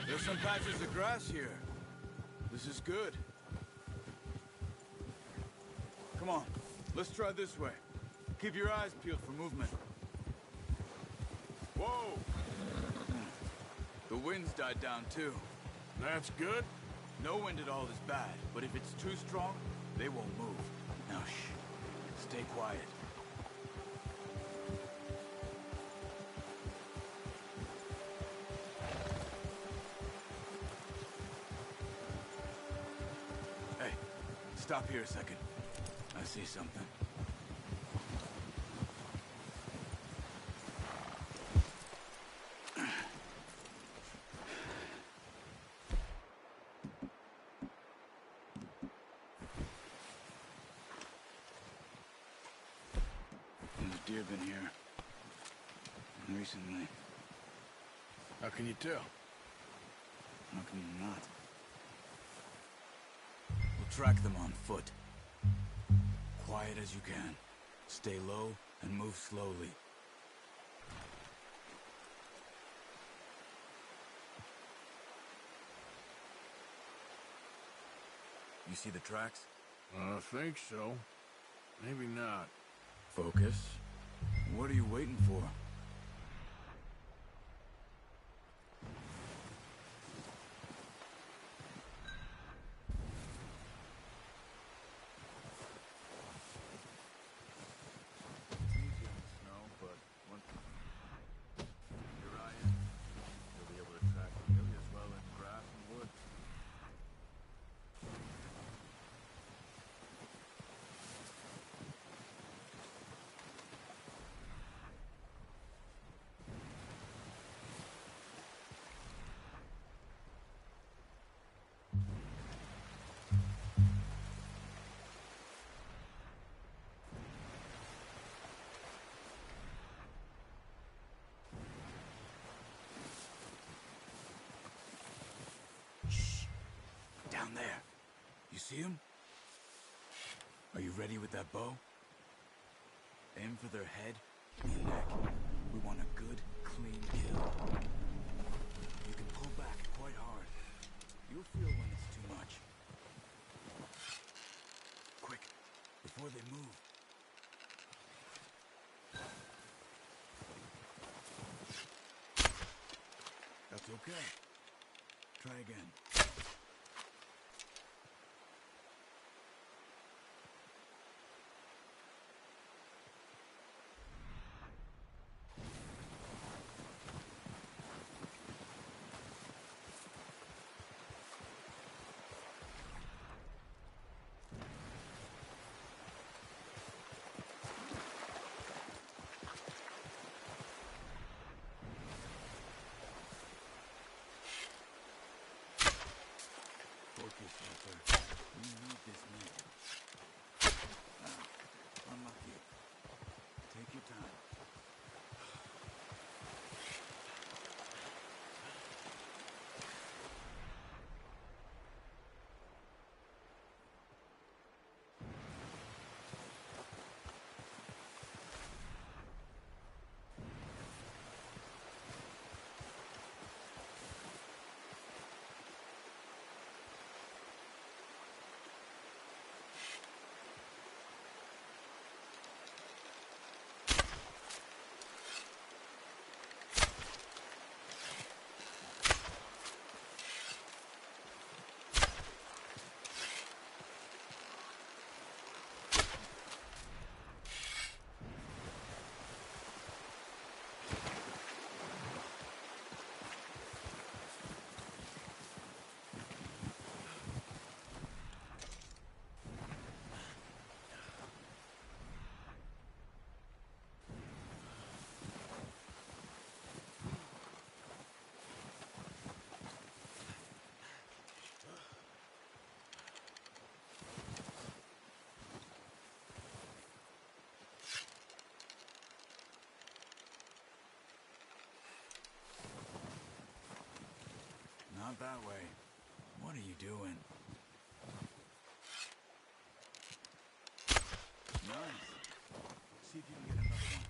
There's some patches of grass here. This is good. Come on, let's try this way. Keep your eyes peeled for movement. Whoa! The wind's died down too. That's good. No wind at all is bad, but if it's too strong, they won't move. Now shh, stay quiet. Hey, stop here a second. I see something. There's deer been here. Recently. How can you tell? How can you not? We'll track them on foot. Quiet as you can. Stay low and move slowly. You see the tracks? I think so. Maybe not. Focus. What are you waiting for? You see him? Are you ready with that bow? Aim for their head and neck. We want a good, clean kill. You can pull back quite hard. You'll feel when it's too much. Quick, before they move. That's okay. Try again. Focus, Arthur. You need this meat. Unlucky. Take your time. Not that way. What are you doing? Nice. See if you can get another one.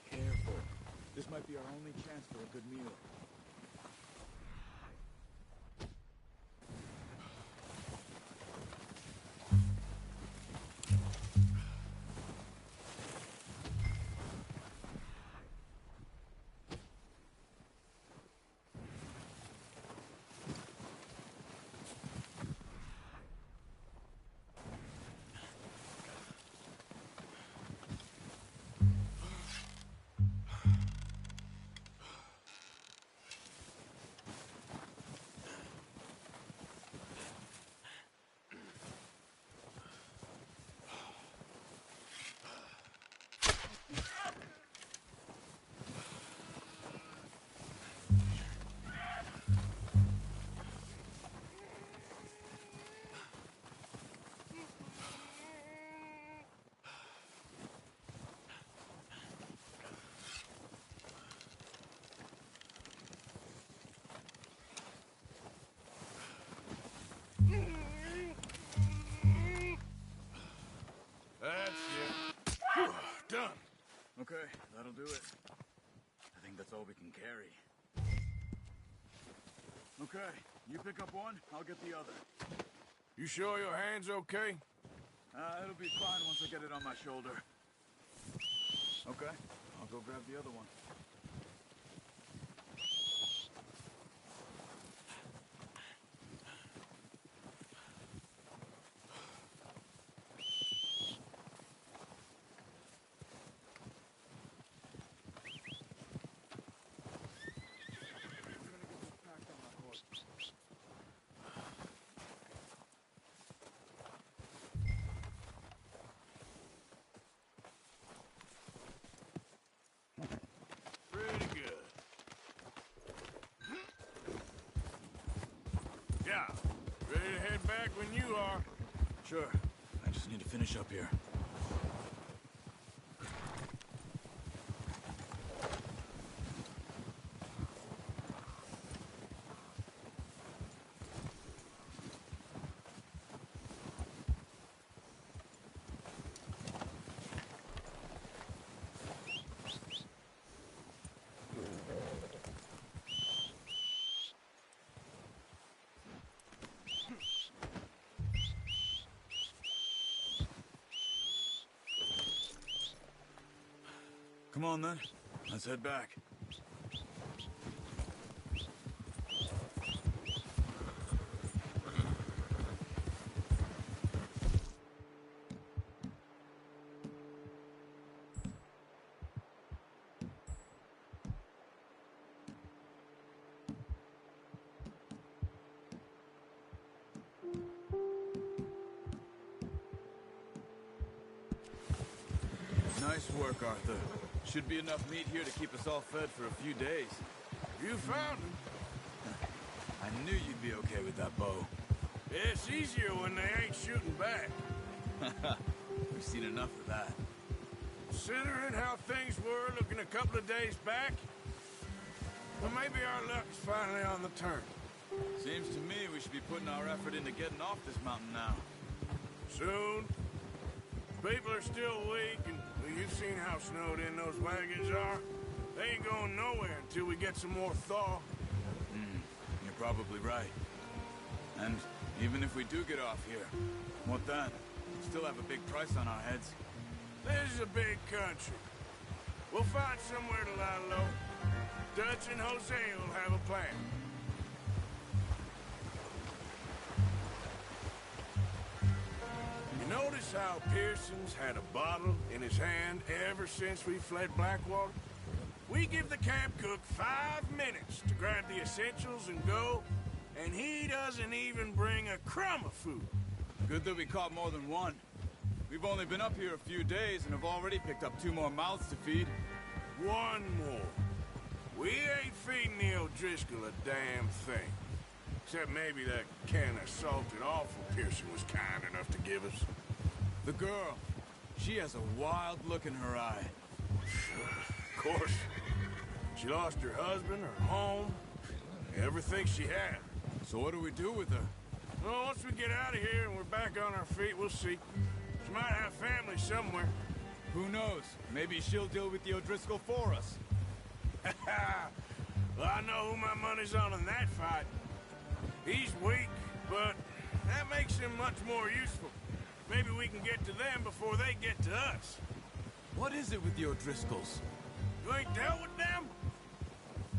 Careful. This might be our only chance for a good meal. That's it. Whew, done. Okay, that'll do it. I think that's all we can carry. Okay, you pick up one, I'll get the other. You sure your hand's okay? It'll be fine once I get it on my shoulder. Okay, I'll go grab the other one. Pretty good. Yeah, ready to head back when you are. Sure. I just need to finish up here. Come on, then. Let's head back. Nice work, Arthur. Should be enough meat here to keep us all fed for a few days. You found him. I knew you'd be okay with that bow. It's easier when they ain't shooting back. We've seen enough of that. Considering how things were looking a couple of days back, well, maybe our luck's finally on the turn. Seems to me we should be putting our effort into getting off this mountain now. Soon. People are still weak, and well, you've seen how snowed in those wagons are. They ain't going nowhere until we get some more thaw. You're probably right. And even if we do get off here, what then? Still have a big price on our heads. This is a big country. We'll find somewhere to lie low. Dutch and Jose will have a plan. You notice how Pearson's had a bottle in his hand ever since we fled Blackwater? We give the camp cook 5 minutes to grab the essentials and go, and he doesn't even bring a crumb of food. Good that we caught more than one. We've only been up here a few days and have already picked up 2 more mouths to feed. 1 more. We ain't feeding the O'Driscoll a damn thing. Except maybe that can of salted offal Pearson was kind enough to give us. The girl. She has a wild look in her eye. Of course. She lost her husband, her home, everything she had. So what do we do with her? Well, once we get out of here and we're back on our feet, we'll see. She might have family somewhere. Who knows? Maybe she'll deal with the O'Driscoll for us. Well, I know who my money's on in that fight. He's weak, but that makes him much more useful. Maybe we can get to them before they get to us. What is it with the O'Driscolls? You ain't dealt with them?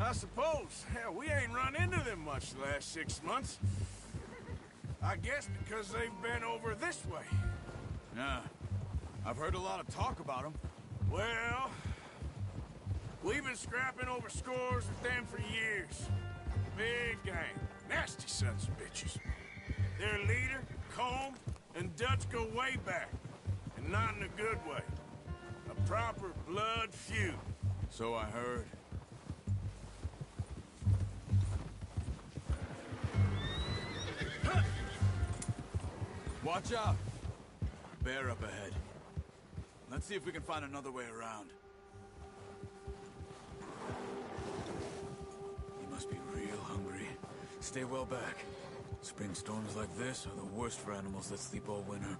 I suppose. Hell, we ain't run into them much the last 6 months. I guess because they've been over this way. Yeah. I've heard a lot of talk about them. Well, we've been scrapping over scores with them for years. Big gang. Nasty sons of bitches. Their leader, Combe, and Dutch go way back. And not in a good way. A proper blood feud. So I heard. Watch out! Bear up ahead. Let's see if we can find another way around. He must be real hungry. Stay well back. Spring storms like this are the worst for animals that sleep all winter.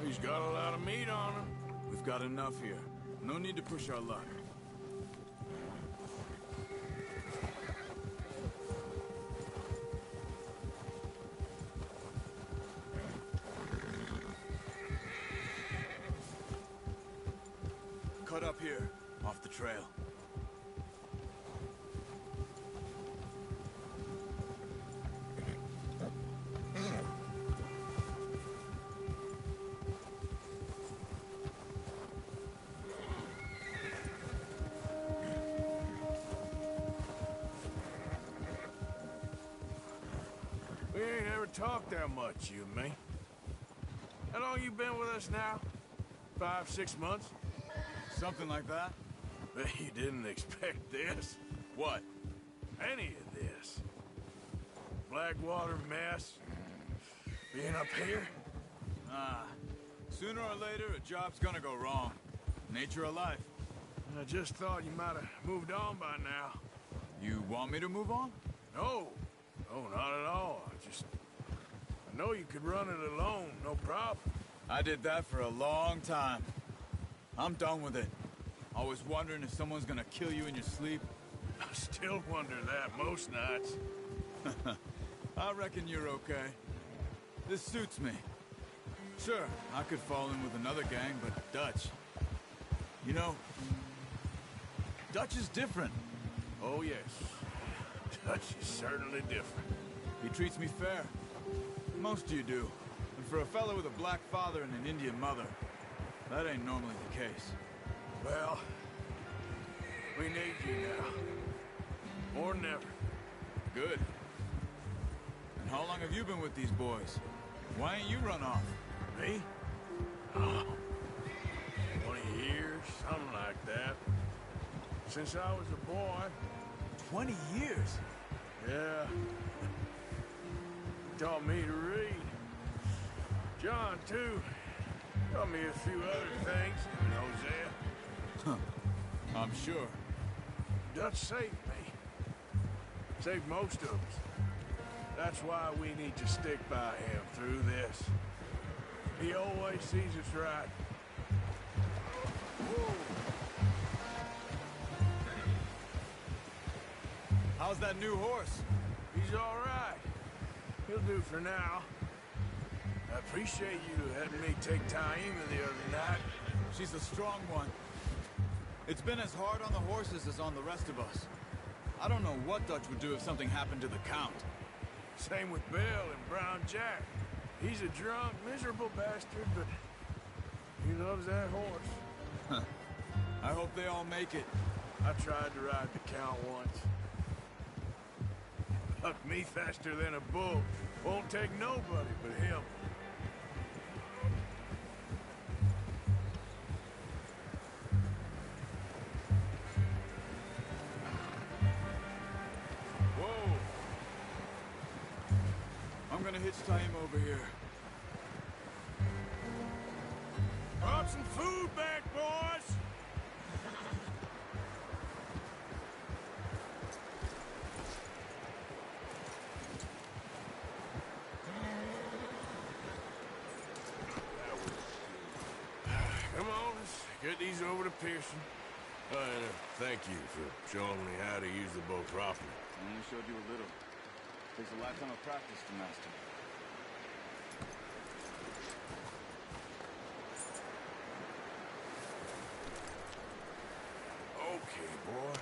He's got a lot of meat on him. We've got enough here. No need to push our luck. Cut up here, off the trail. We ain't ever talked that much, you and me. How long you been with us now? 5, 6 months? Something like that? Bet you didn't expect this. What? Any of this. Blackwater mess. Being up here? Sooner or later, a job's gonna go wrong. Nature of life. I just thought you might have moved on by now. You want me to move on? No. No, not at all. I know you could run it alone, no problem. I did that for a long time. I'm done with it. Always wondering if someone's gonna kill you in your sleep. I still wonder that most nights. I reckon you're okay. This suits me. Sure, I could fall in with another gang, but Dutch. You know, Dutch is different. Oh, yes. Dutch is certainly different. He treats me fair. Most of you do. And for a fellow with a black father and an Indian mother, that ain't normally the case. Well, we need you now. More than ever. Good. And how long have you been with these boys? Why ain't you run off? Me? Oh, 20 years, something like that. Since I was a boy. 20 years? Yeah. He taught me to read. John, too. Taught me a few other things, him and Hosea. Huh. I'm sure. Dutch saved me. Saved most of us. That's why we need to stick by him through this. He always sees us right. Whoa. How's that new horse? He's all right. He'll do for now. I appreciate you letting me take Taima the other night. She's a strong one. It's been as hard on the horses as on the rest of us. I don't know what Dutch would do if something happened to the Count. Same with Bill and Brown Jack. He's a drunk, miserable bastard, but he loves that horse. Huh. I hope they all make it. I tried to ride the Count once. Bucked me faster than a bull. Won't take nobody but him. Whoa! I'm gonna hitch Taima over here. Brought some food back, boys! Come on, let's get these over to Pearson. And thank you for showing me how to use the bow properly. I only showed you a little. Takes a lifetime of practice to master. Okay, boy.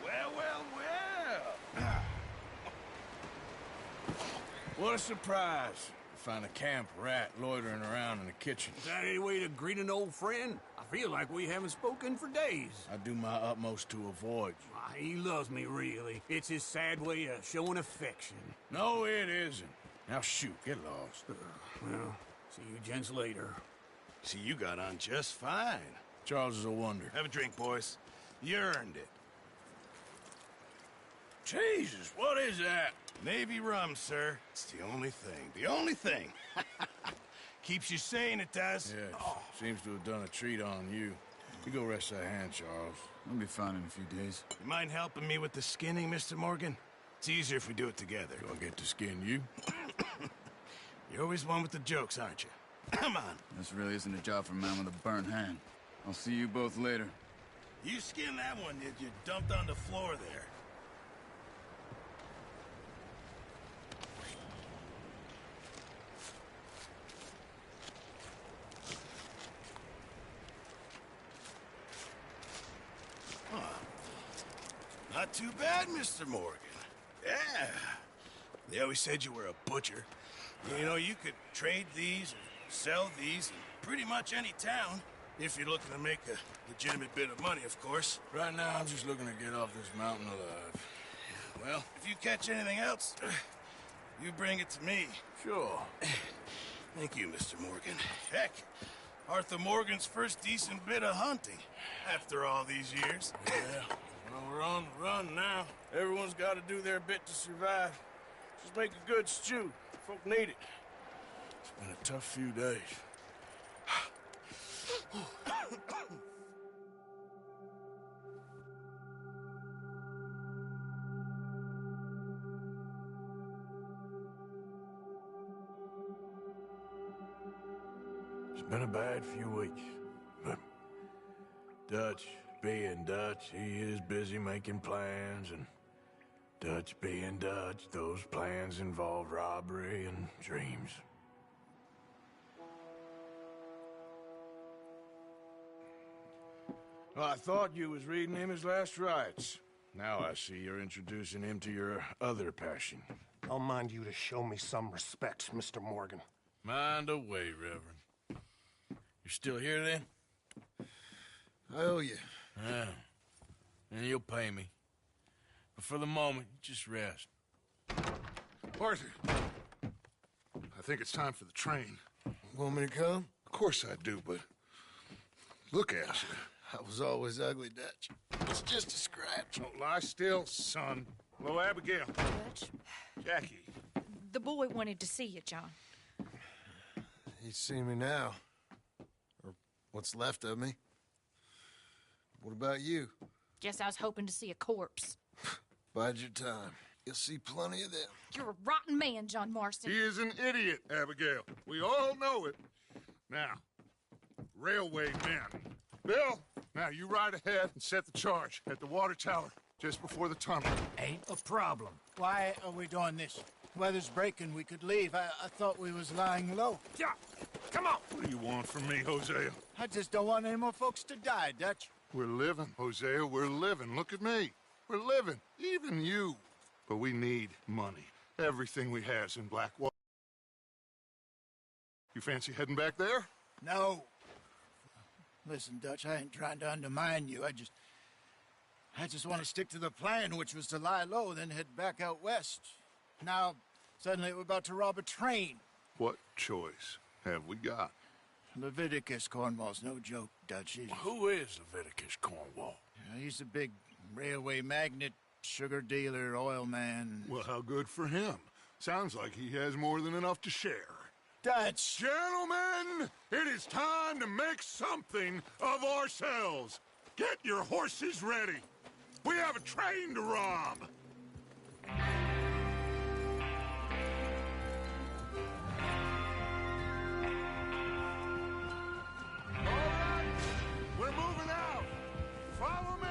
Well. What a surprise. To find a camp rat loitering around in the kitchen. Is that any way to greet an old friend? I feel like we haven't spoken for days. I do my utmost to avoid you. Why, he loves me, really. It's his sad way of showing affection. No, it isn't. Now shoot, get lost. Well, see you gents later. See, you got on just fine. Charles is a wonder. Have a drink, boys. You earned it. Jesus, what is that? Navy rum, sir. It's the only thing. The only thing. Keeps you sane, it does. Yes, seems to have done a treat on you. You go rest that hand, Charles. I'll be fine in a few days. You mind helping me with the skinning, Mr. Morgan? It's easier if we do it together. Do I get to skin you? You're always one with the jokes, aren't you? Come on. This really isn't a job for a man with a burnt hand. I'll see you both later. You skinned that one that you dumped on the floor there. Not too bad, Mr. Morgan. Yeah. They always said you were a butcher. You know, you could trade these or sell these in pretty much any town. If you're looking to make a legitimate bit of money, of course. Right now, I'm just looking to get off this mountain alive. Well, if you catch anything else, you bring it to me. Sure. Thank you, Mr. Morgan. Heck, Arthur Morgan's first decent bit of hunting after all these years. Yeah. Well, we're on the run now. Everyone's got to do their bit to survive. Just make a good stew. Folk need it. It's been a tough few days. It's been a bad few weeks, but Dutch being Dutch, he is busy making plans, and Dutch being Dutch, those plans involve robbery and dreams. Well, I thought you was reading him his last rites. Now I see you're introducing him to your other passion. I'll mind you to show me some respect, Mr. Morgan. Mind away, Reverend. You still here, then? I owe you. Yeah. And you'll pay me. But for the moment, just rest. Arthur, I think it's time for the train. Want me to come? Of course I do, but look at you. I was always ugly, Dutch. It's just a scratch. Don't lie still, son. Hello, Abigail. Dutch, Jackie. the boy wanted to see you, John. He's seen me now. Or what's left of me. What about you? Guess I was hoping to see a corpse. Bide your time. You'll see plenty of them. You're a rotten man, John Marston. He is an idiot, Abigail. We all know it. Now, railway men. Bill, now you ride ahead and set the charge at the water tower just before the tunnel. Ain't a problem. Why are we doing this? Weather's breaking. We could leave. I thought we was lying low. Yeah, come on. What do you want from me, Hosea? I just don't want any more folks to die, Dutch. We're living, Hosea. We're living. Look at me. We're living. Even you. But we need money. Everything we has in Blackwater. You fancy heading back there? No. Listen, Dutch, I ain't trying to undermine you. I just want to stick to the plan, which was to lie low, then head back out west. Now, suddenly we're about to rob a train. What choice have we got? Leviticus Cornwall's no joke, Dutch. Who is Leviticus Cornwall? He's a big railway magnate, sugar dealer, oil man. Well, how good for him. Sounds like he has more than enough to share. Dutch! Gentlemen, it is time to make something of ourselves. Get your horses ready. We have a train to rob. All right, we're moving out. Follow me.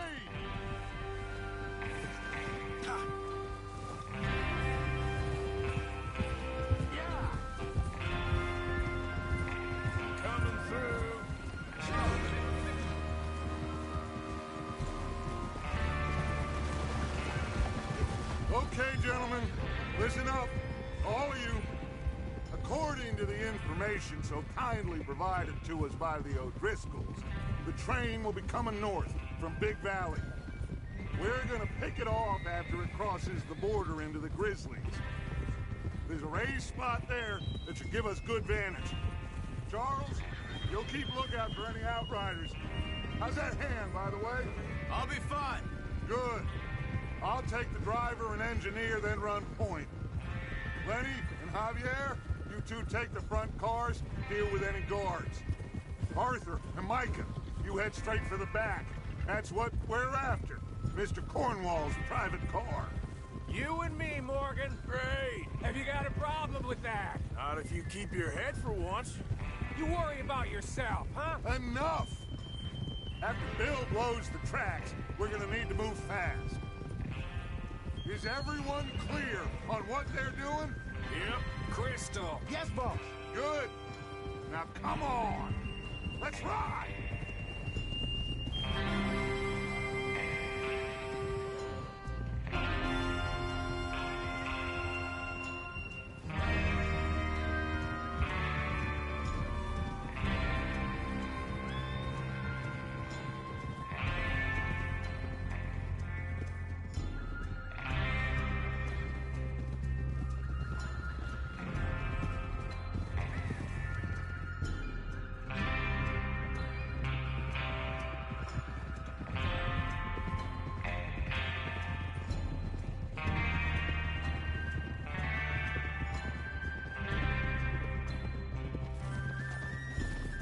Coming through. Okay, gentlemen, listen up, all of you. According to the information so kindly provided to us by the O'Driscolls, the train will be coming north from Big Valley. We're gonna pick it off after it crosses the border into the Grizzlies. There's a raised spot there that should give us good vantage. Charles, you'll keep lookout for any outriders. How's that hand, by the way? I'll be fine. Good. I'll take the driver and engineer, then run point. Lenny and Javier, you two take the front cars, deal with any guards. Arthur and Micah, you head straight for the back. That's what we're after. Mr. Cornwall's private car. You and me, Morgan. Great. Have you got a problem with that? Not if you keep your head for once. You worry about yourself, huh? Enough! After Bill blows the tracks, we're gonna need to move fast. Is everyone clear on what they're doing? Yep. Crystal. Yes, boss. Good. Now come on. Let's ride.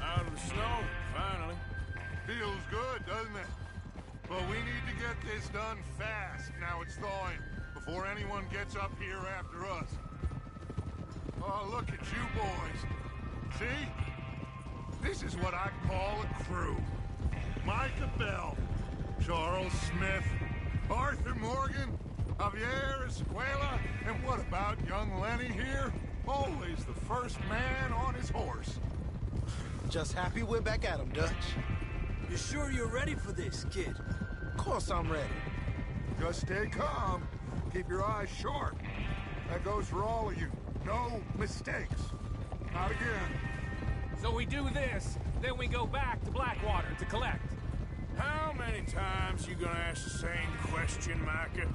Out of the snow, finally. Feels good, doesn't it? But we need to get this done fast. Now it's thawing, before anyone gets up here after us. Oh, look at you boys. See? This is what I call a crew. Micah Bell, Charles Smith, Arthur Morgan, Javier Escuela, and what about young Lenny here? Always the first man on his horse. Just happy we're back at 'em, Dutch. You sure you're ready for this, kid? Of course I'm ready. Just stay calm. Keep your eyes sharp. That goes for all of you. No mistakes. Not again. So we do this, then we go back to Blackwater to collect. How many times you gonna ask the same question, Micah?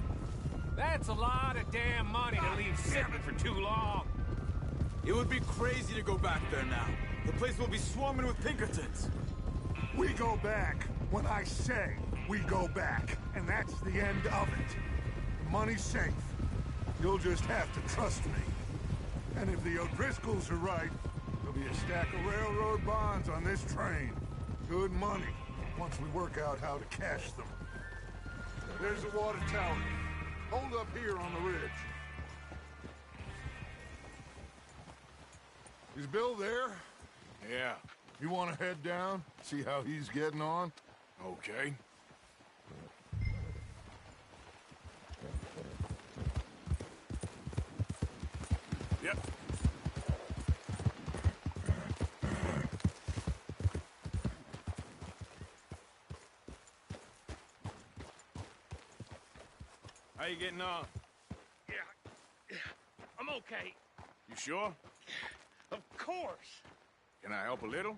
That's a lot of damn money to leave sitting for too long. It would be crazy to go back there now. The place will be swarming with Pinkertons. We go back when I say we go back, and that's the end of it. The money's safe. You'll just have to trust me. And if the O'Driscolls are right, there'll be a stack of railroad bonds on this train. Good money, once we work out how to cash them. There's the water tower. Hold up here on the ridge. Is Bill there? Yeah. You want to head down, see how he's getting on? Okay. Yep. How you getting on? Yeah, I'm okay. You sure? Of course. Can I help a little?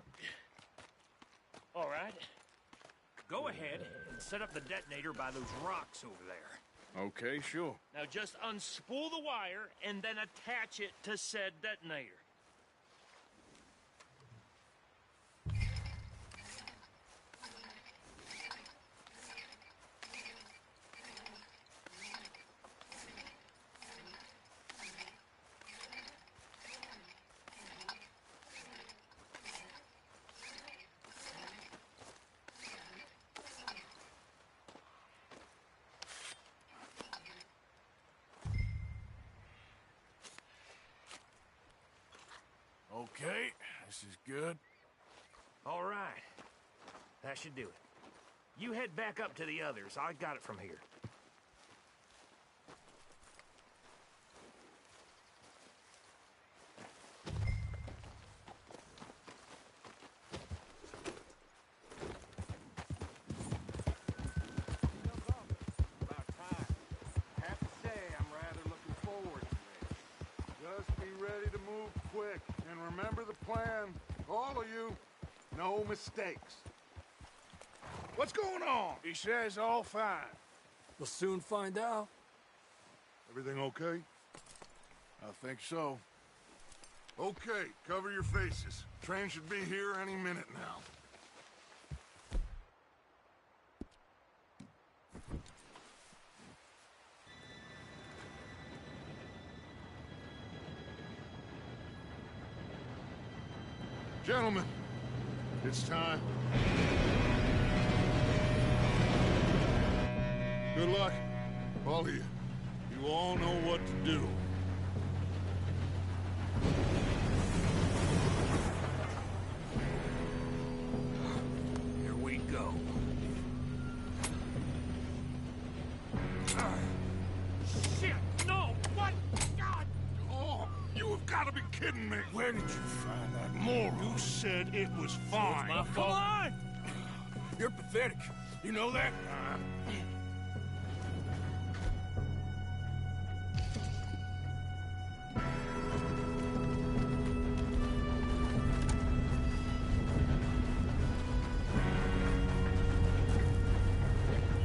All right. Go ahead and set up the detonator by those rocks over there. Okay, sure. Now just unspool the wire and then attach it to said detonator. Okay, this is good. All right. That should do it. You head back up to the others. I got it from here. About time. I have to say, I'm rather looking forward to this. Just be ready to move quick, and remember the plan. All of you, no mistakes. What's going on? He says all fine. We'll soon find out. Everything okay? I think so. Okay, cover your faces. Train should be here any minute now. Gentlemen, it's time. Good luck, all of you. You all know what to do. Here we go. Shit! No! What? God! Oh, you have got to be kidding me. Where did you find that moron? You said it was fine. My fault. Come on! You're pathetic. You know that?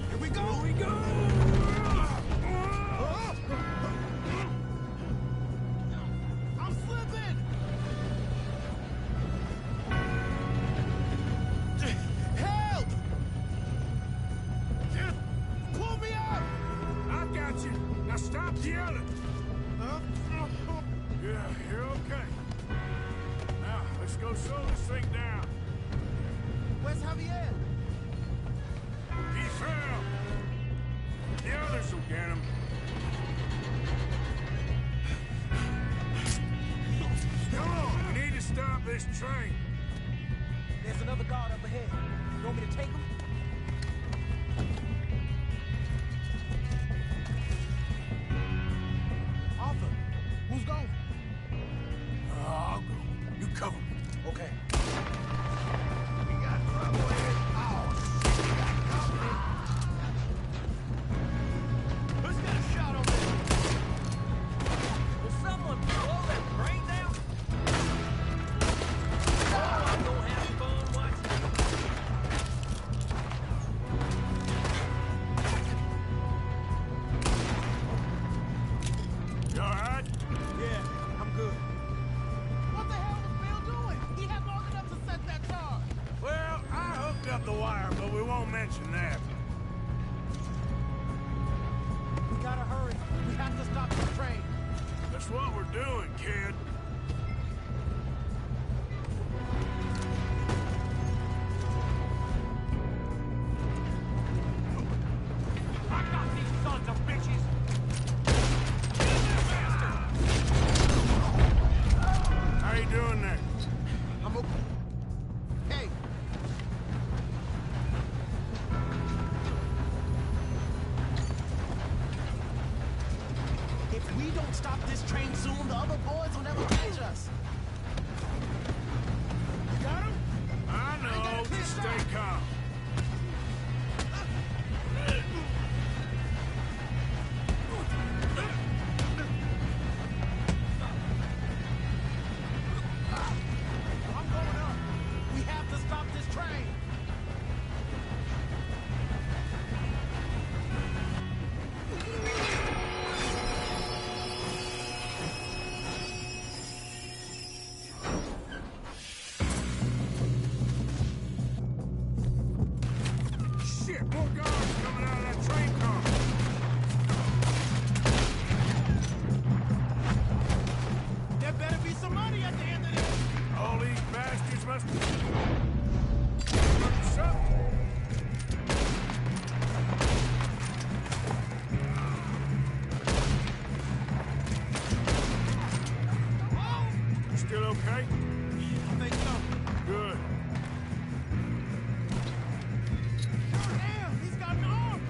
Here we go! Here we go! I'm slipping! Help! Pull me up! I got you. Now stop yelling. Yeah, you're okay. Now, let's go slow this thing down. Where's Javier? He fell. The others will get him. Come on, we need to stop this train. There's another guard up ahead. You want me to take him? Okay. We got trouble here. Oh, shit, we got company. Who's got a shot on this? Will someone blow that brains out? Oh, I'm gonna have fun watching it. You all right? Yeah, I'm good. What the hell was Bill doing? He had long enough to set that charge. Well, I hooked up the wire, but we won't mention that. We gotta hurry. We have to stop this train. That's what we're doing, kid. I got these sons of bitches! How you doing there? I'm okay. Hey, if we don't stop this train soon, the other boys will never catch us. You got him? I know. Just stay calm. I'm going up. We have to stop this train. Shit, more guards coming out of that train car. There better be some money at the end of this. All these bastards must look something. You still okay? I think so. Good. Damn, he's got an arm.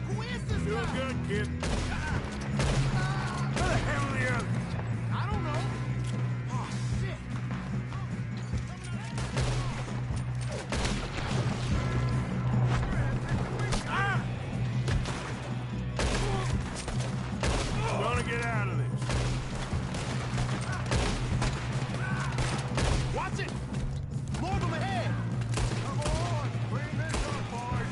Who is this Feel guy? good, kid. Where the hell are the others? I don't know. Oh, shit. Gonna get out of this. Watch it. More of them ahead. Come on, clean this up, boys.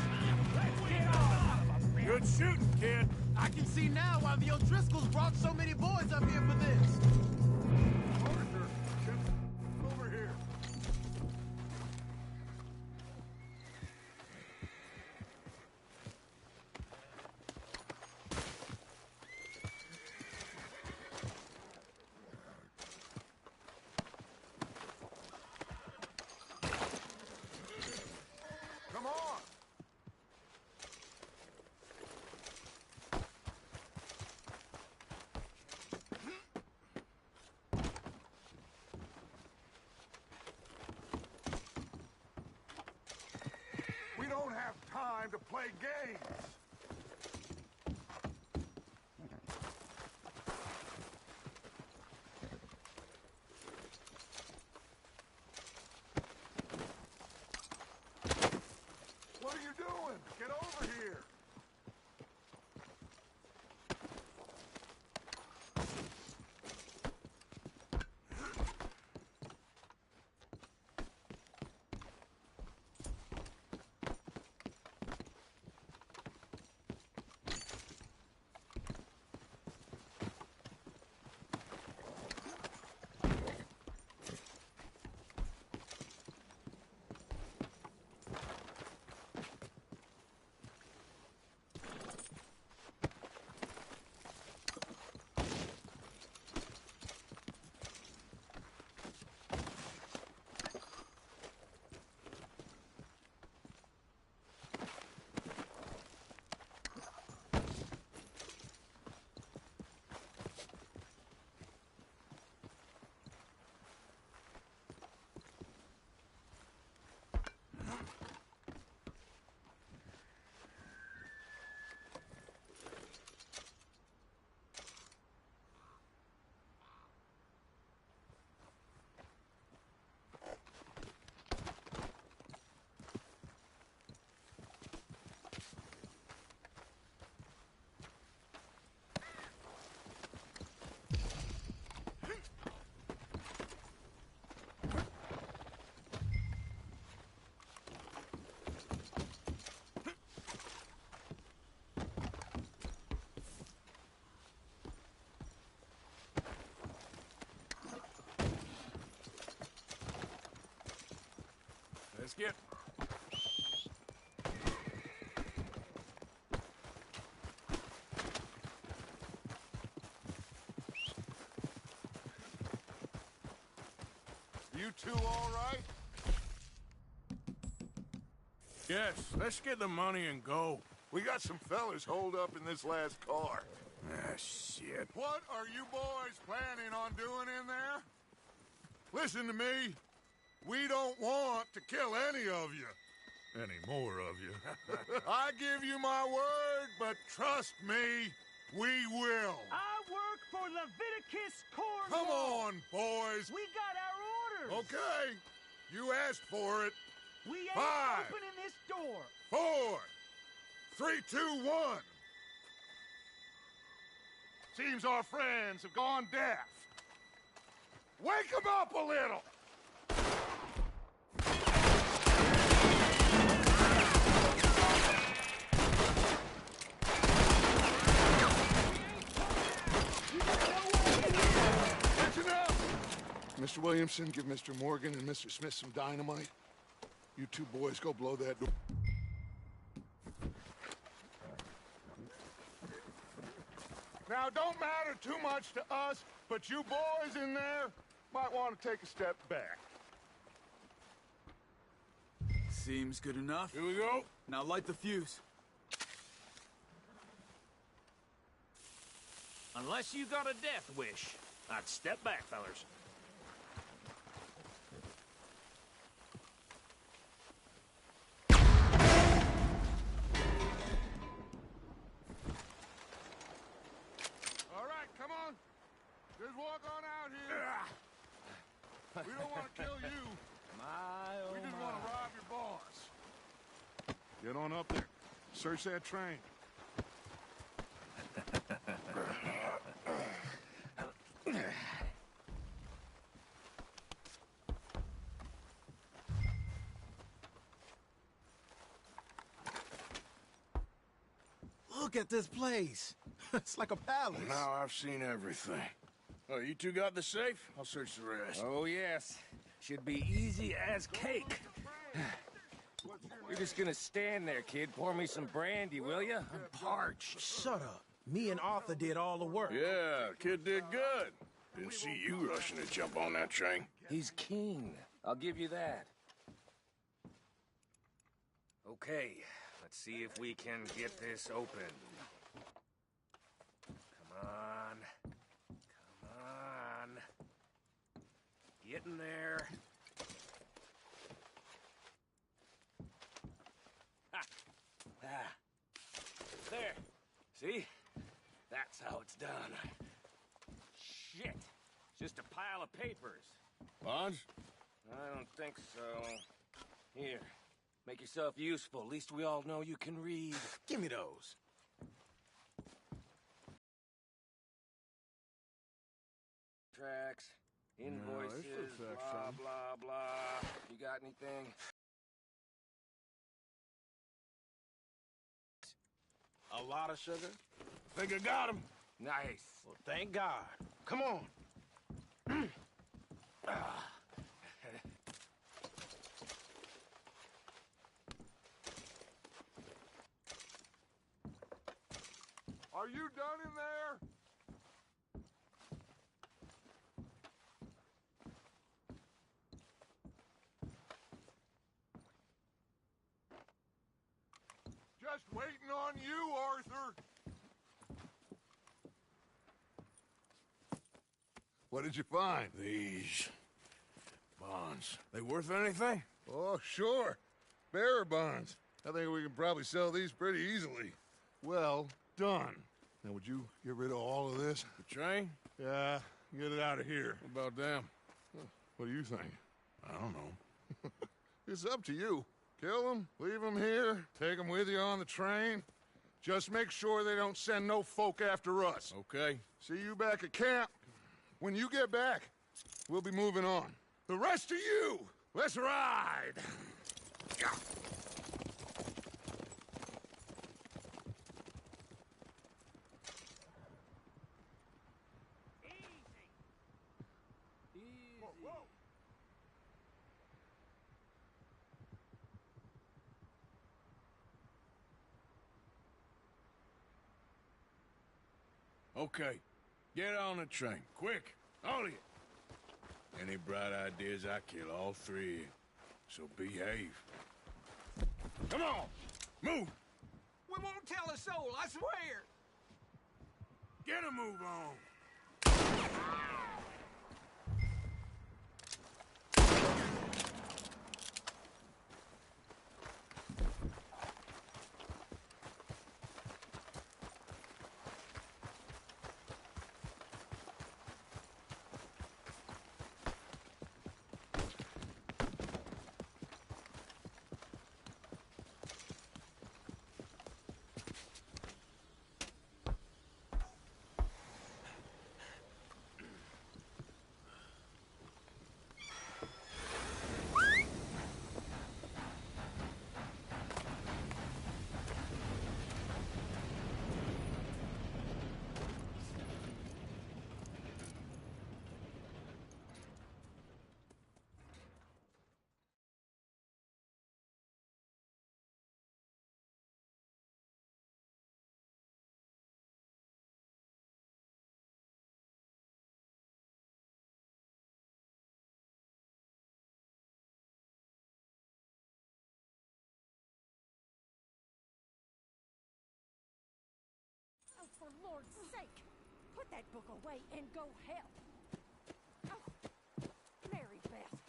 Good shooting, kid. I can see now why the O'Driscolls brought so many boys up here for this. Arthur, come over here. Come on. We don't have time to play games. What are you doing? Get over here. get... You two all right? Yes, let's get the money and go. We got some fellas holed up in this last car. Ah, shit. What are you boys planning on doing in there? Listen to me. We don't want to kill any of you. Any more of you. I give you my word, but trust me, we will. I work for Leviticus Corn. Come on, boys. We got our orders. Okay. You asked for it. We ain't 5, opening this door. 4, 3, 2, 1. Seems our friends have gone deaf. Wake them up a little. Listen up. Mr. Williamson, give Mr. Morgan and Mr. Smith some dynamite. You two boys go blow that door. Now, don't matter too much to us, but you boys in there might want to take a step back. Seems good enough. Here we go. Now light the fuse. Unless you got a death wish, I'd step back, fellers. All right, come on. Just walk on out here. We don't want to kill you. We just want to rob your boss. Get on up there. Search that train. Look at this place. It's like a palace. Now I've seen everything. Oh, you two got the safe? I'll search the rest. Oh, yes. Should be easy as cake. You're just gonna stand there, kid. Pour me some brandy, will you? I'm parched. Shut up. Me and Arthur did all the work. Yeah, kid did good. Didn't see you rushing to jump on that train. He's keen. I'll give you that. Okay, let's see if we can get this open. Come on. Come on. Get in there. Ha! Ah. There. See? That's how it's done. Shit. Just a pile of papers. Bonds? I don't think so. Here. Make yourself useful. At least we all know you can read. Give me those. Tracks, invoices, blah, blah, blah. You got anything? A lot of sugar? Think I got him. Nice. Well, thank God. Come on. Are you done in there? Just waiting on you, Arthur. What did you find? These bonds. They worth anything? Oh, sure. Bearer bonds. I think we can probably sell these pretty easily. Well done. Now, would you get rid of all of this? The train? Yeah, get it out of here. What about them? What do you think? I don't know. It's up to you. Kill them, leave them here, take them with you on the train. Just make sure they don't send no folk after us. Okay. See you back at camp. When you get back, we'll be moving on. The rest of you, let's ride! Okay, get on the train, quick, all of you. Any bright ideas, I kill all three of you. So behave. Come on, move! We won't tell a soul, I swear! Get a move on! Oh, for Lord's sake! Put that book away and go help! Oh, Mary Beth.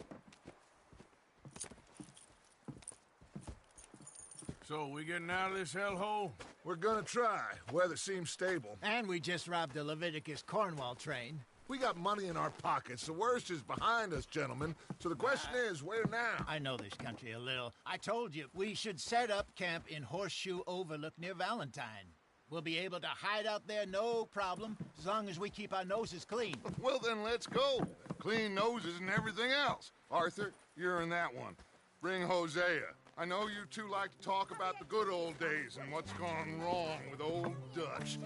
So, we getting out of this hellhole? We're gonna try. Weather seems stable. And we just robbed a Leviticus Cornwall train. We got money in our pockets. The worst is behind us, gentlemen. So the question is, where now? I know this country a little. I told you, we should set up camp in Horseshoe Overlook near Valentine. We'll be able to hide out there, no problem, as long as we keep our noses clean. Well, then let's go. Clean noses and everything else. Arthur, you're in that one. Bring Hosea. I know you two like to talk about the good old days and what's gone wrong with old Dutch.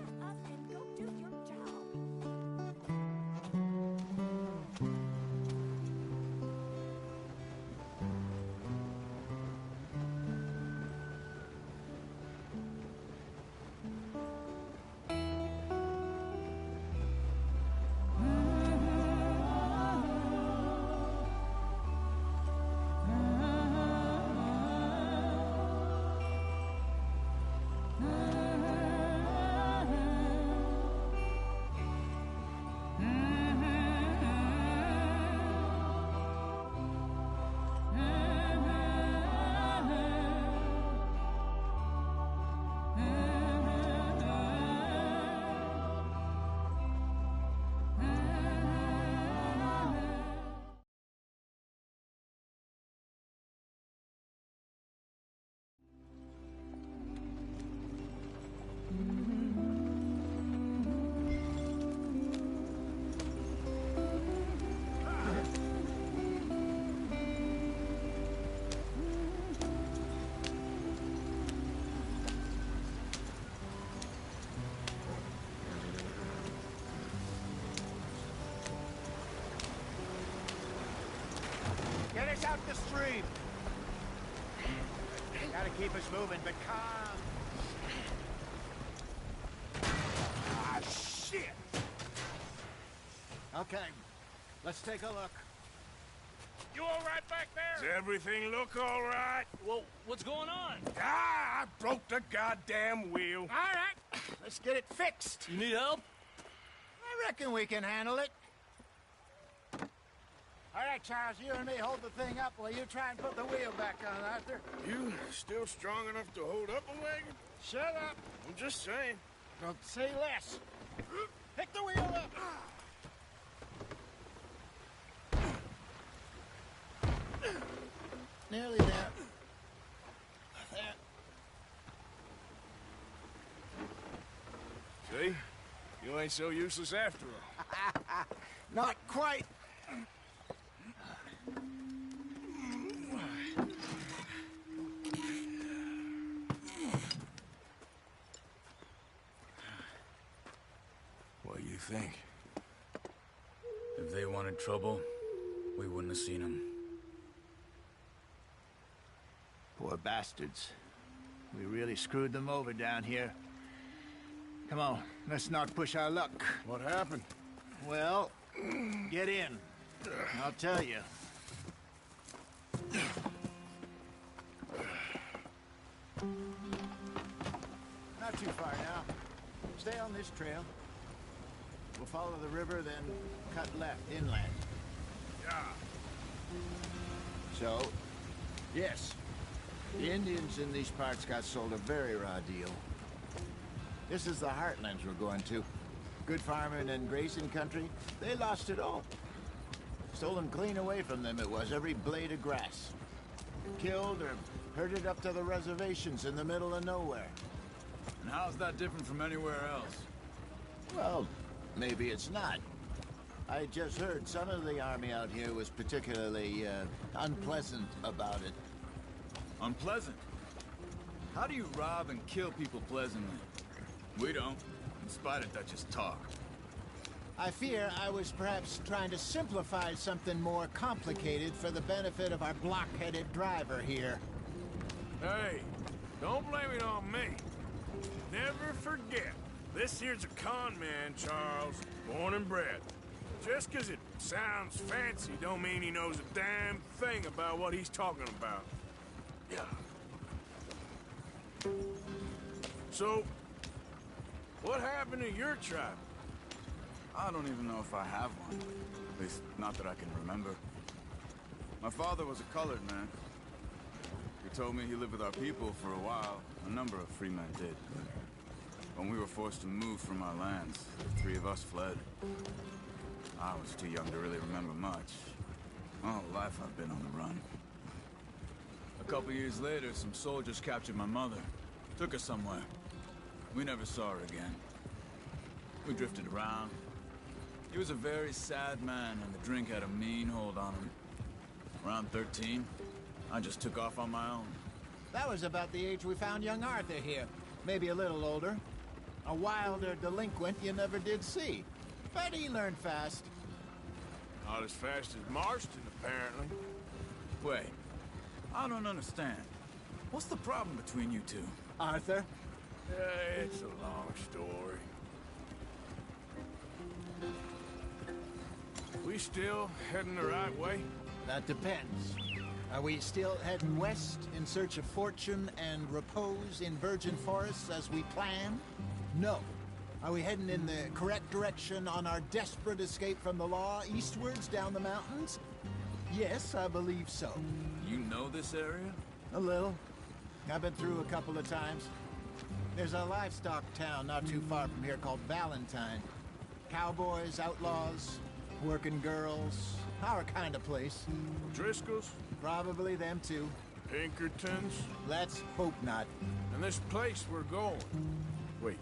Get us out the stream. Gotta keep us moving, but calm. Ah, shit! Okay, let's take a look. You all right back there? Does everything look all right? Well, what's going on? Ah, I broke the goddamn wheel. All right, let's get it fixed. You need help? I reckon we can handle it. All right, Charles, you and me hold the thing up while you try and put the wheel back on, Arthur. You still strong enough to hold up a wagon? Shut up. I'm just saying. Don't say less. Pick the wheel up. Nearly there. There. See? You ain't so useless after all. Not quite. What do you think? If they wanted trouble, we wouldn't have seen them. Poor bastards. We really screwed them over down here. Come on, let's not push our luck. What happened? Well, get in. I'll tell you. Not too far now. Stay on this trail. We'll follow the river, then cut left inland. Yeah. So, yes, the Indians in these parts got sold a very raw deal. This is the heartlands we're going to. Good farming and grazing country, they lost it all. Stolen clean away from them it was, every blade of grass. Killed or herded up to the reservations in the middle of nowhere. And how's that different from anywhere else? Well, maybe it's not. I just heard some of the army out here was particularly, unpleasant about it. Unpleasant? How do you rob and kill people pleasantly? We don't, in spite of Dutch's talk. I fear I was perhaps trying to simplify something more complicated for the benefit of our block-headed driver here. Hey, don't blame it on me. Never forget, this here's a con man, Charles, born and bred. Just 'cause it sounds fancy don't mean he knows a damn thing about what he's talking about. Yeah. So, what happened to your tribe? I don't even know if I have one. At least, not that I can remember. My father was a colored man. He told me he lived with our people for a while. A number of free men did. When we were forced to move from our lands, the three of us fled. I was too young to really remember much. My whole life I've been on the run. A couple years later, some soldiers captured my mother. Took her somewhere. We never saw her again. We drifted around. He was a very sad man, and the drink had a mean hold on him. Around 13, I just took off on my own. That was about the age we found young Arthur here. Maybe a little older. A wilder delinquent you never did see. But he learned fast. Not as fast as Marston, apparently. Wait, I don't understand. What's the problem between you two? Arthur? It's a long story. We still heading the right way? That depends. Are we still heading west in search of fortune and repose in virgin forests as we planned? No. Are we heading in the correct direction on our desperate escape from the law eastwards down the mountains? Yes, I believe so. You know this area? A little. I've been through a couple of times. There's a livestock town not too far from here called Valentine. Cowboys, outlaws, working girls, our kind of place. Driscoll's? Probably them too. Pinkertons? Let's hope not. And this place we're going. Wait,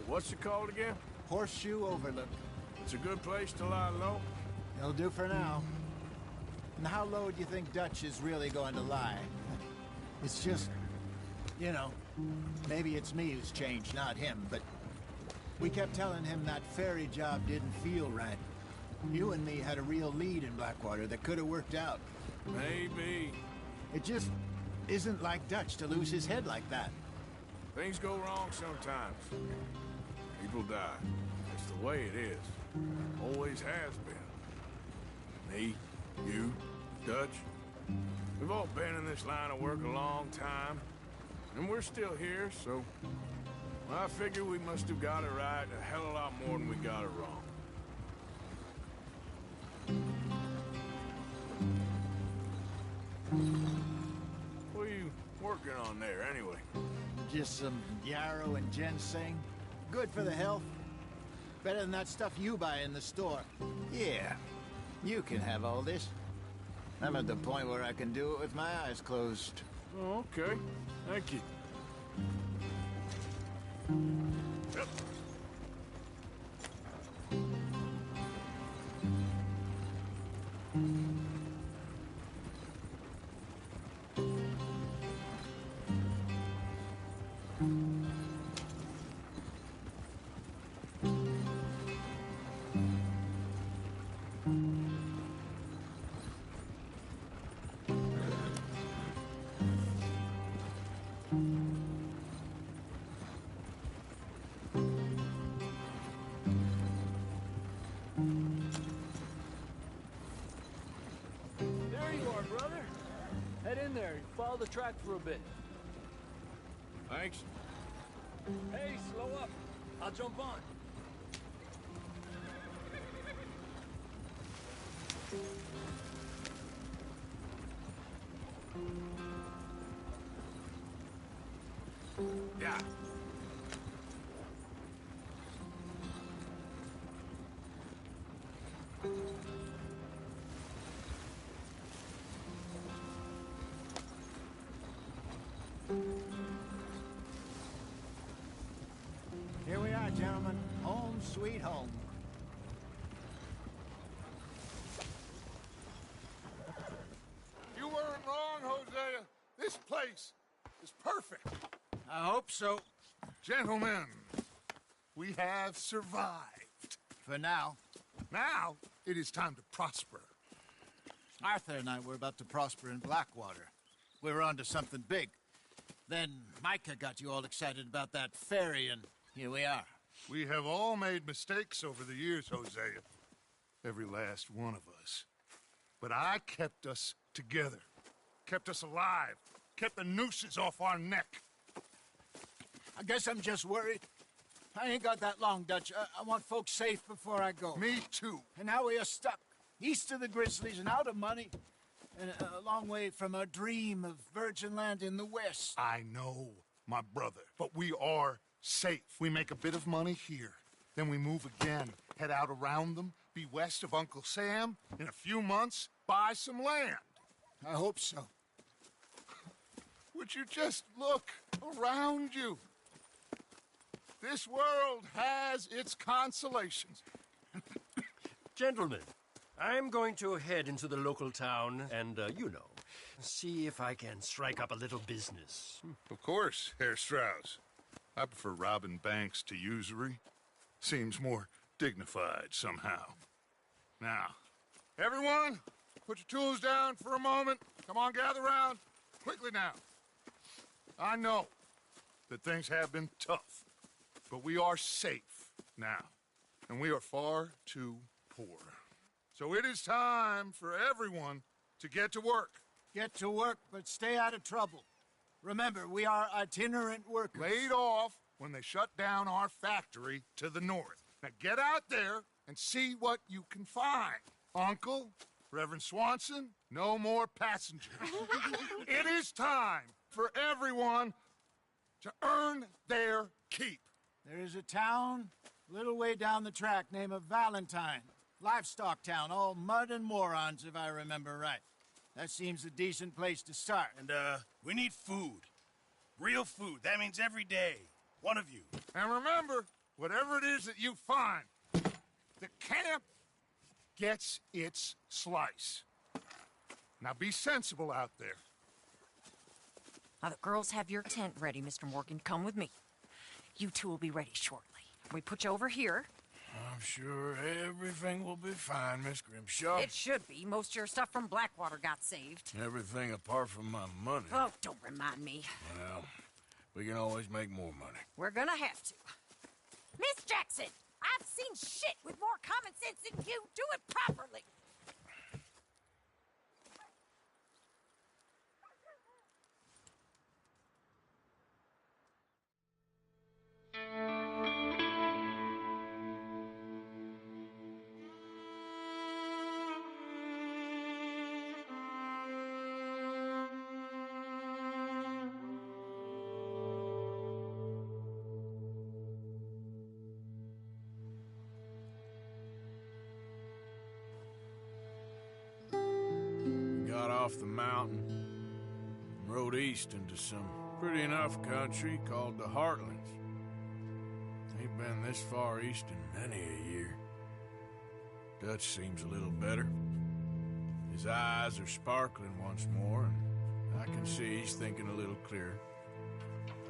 what's it called again? Horseshoe Overlook. It's a good place to lie low? It'll do for now. And how low do you think Dutch is really going to lie? It's just, you know, maybe it's me who's changed, not him, but we kept telling him that ferry job didn't feel right. You and me had a real lead in Blackwater that could have worked out. Maybe. It just isn't like Dutch to lose his head like that. Things go wrong sometimes. People die. It's the way it is. Always has been. Me, you, Dutch. We've all been in this line of work a long time. And we're still here, so... I figure we must have got it right a hell of a lot more than we got it wrong. What are you working on there, anyway? Just some yarrow and ginseng. Good for the health. Better than that stuff you buy in the store. Yeah, you can have all this. I'm at the point where I can do it with my eyes closed. Oh, okay. Thank you. Yep. car, brother. Head in there and follow the track for a bit. Thanks. Hey, slow up. I'll jump on. Yeah. Here we are, gentlemen. Home sweet home. You weren't wrong, Hosea. This place is perfect. I hope so. Gentlemen, we have survived. For now. Now, it is time to prosper. Arthur and I were about to prosper in Blackwater. We were onto something big. Then Micah got you all excited about that ferry, and here we are. We have all made mistakes over the years, Hosea. Every last one of us. But I kept us together. Kept us alive. Kept the nooses off our neck. I guess I'm just worried. I ain't got that long, Dutch. I want folks safe before I go. Me too. And now we are stuck. East of the Grizzlies and out of money. And a long way from our dream of virgin land in the west. I know, my brother. But we are safe. We make a bit of money here. Then we move again. Head out around them. Be west of Uncle Sam. In a few months, buy some land. I hope so. Would you just look around you? This world has its consolations. Gentlemen, I'm going to head into the local town and, see if I can strike up a little business. Of course, Herr Strauss. I prefer robbing banks to usury. Seems more dignified somehow. Now, everyone, put your tools down for a moment. Come on, gather round. Quickly now. I know that things have been tough, but we are safe now, and we are far too poor. So it is time for everyone to get to work. Get to work, but stay out of trouble. Remember, we are itinerant workers. Laid off when they shut down our factory to the north. Now get out there and see what you can find. Uncle, Reverend Swanson, no more passengers. It is time for everyone to earn their keep. There is a town a little way down the track named Valentine. Livestock town, all mud and morons, if I remember right. That seems a decent place to start. And, we need food. Real food. That means every day. One of you. And remember, whatever it is that you find, the camp gets its slice. Now be sensible out there. Now the girls have your tent ready, Mr. Morgan. Come with me. You two will be ready shortly. We put you over here. I'm sure everything will be fine, Miss Grimshaw. It should be. Most of your stuff from Blackwater got saved. Everything apart from my money. Oh, don't remind me. Well, we can always make more money. We're gonna have to. Miss Jackson, I've seen shit with more common sense than you. Do it properly. Got off the mountain and rode east into some pretty enough country called the Heartlands. Ain't been this far east in many a year. Dutch seems a little better. His eyes are sparkling once more, and I can see he's thinking a little clearer.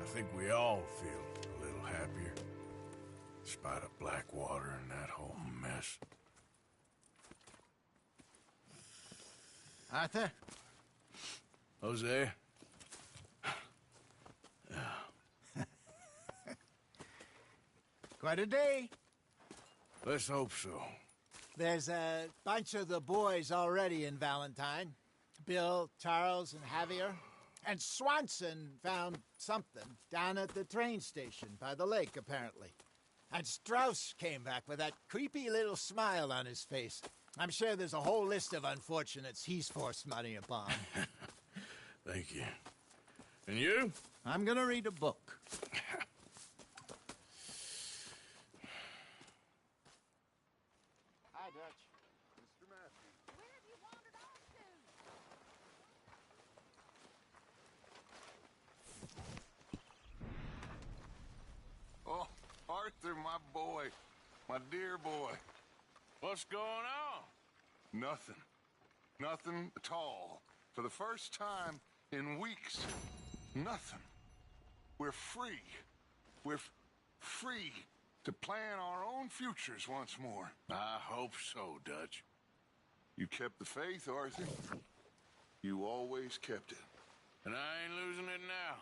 I think we all feel a little happier, in spite of Blackwater and that whole mess. Arthur? Jose? Quite a day. Let's hope so. There's a bunch of the boys already in Valentine. Bill, Charles, and Javier. And Swanson found something down at the train station by the lake, apparently. And Strauss came back with that creepy little smile on his face. I'm sure there's a whole list of unfortunates he's forced money upon. Thank you. And you? I'm gonna read a book. Hi, Dutch. Mr. Matthews. Where have you wandered off to? Oh, Arthur, my boy. My dear boy. What's going on? Nothing. Nothing at all. For the first time in weeks, nothing. We're free. We're free to plan our own futures once more. I hope so, Dutch. You kept the faith, Arthur. You always kept it. And I ain't losing it now.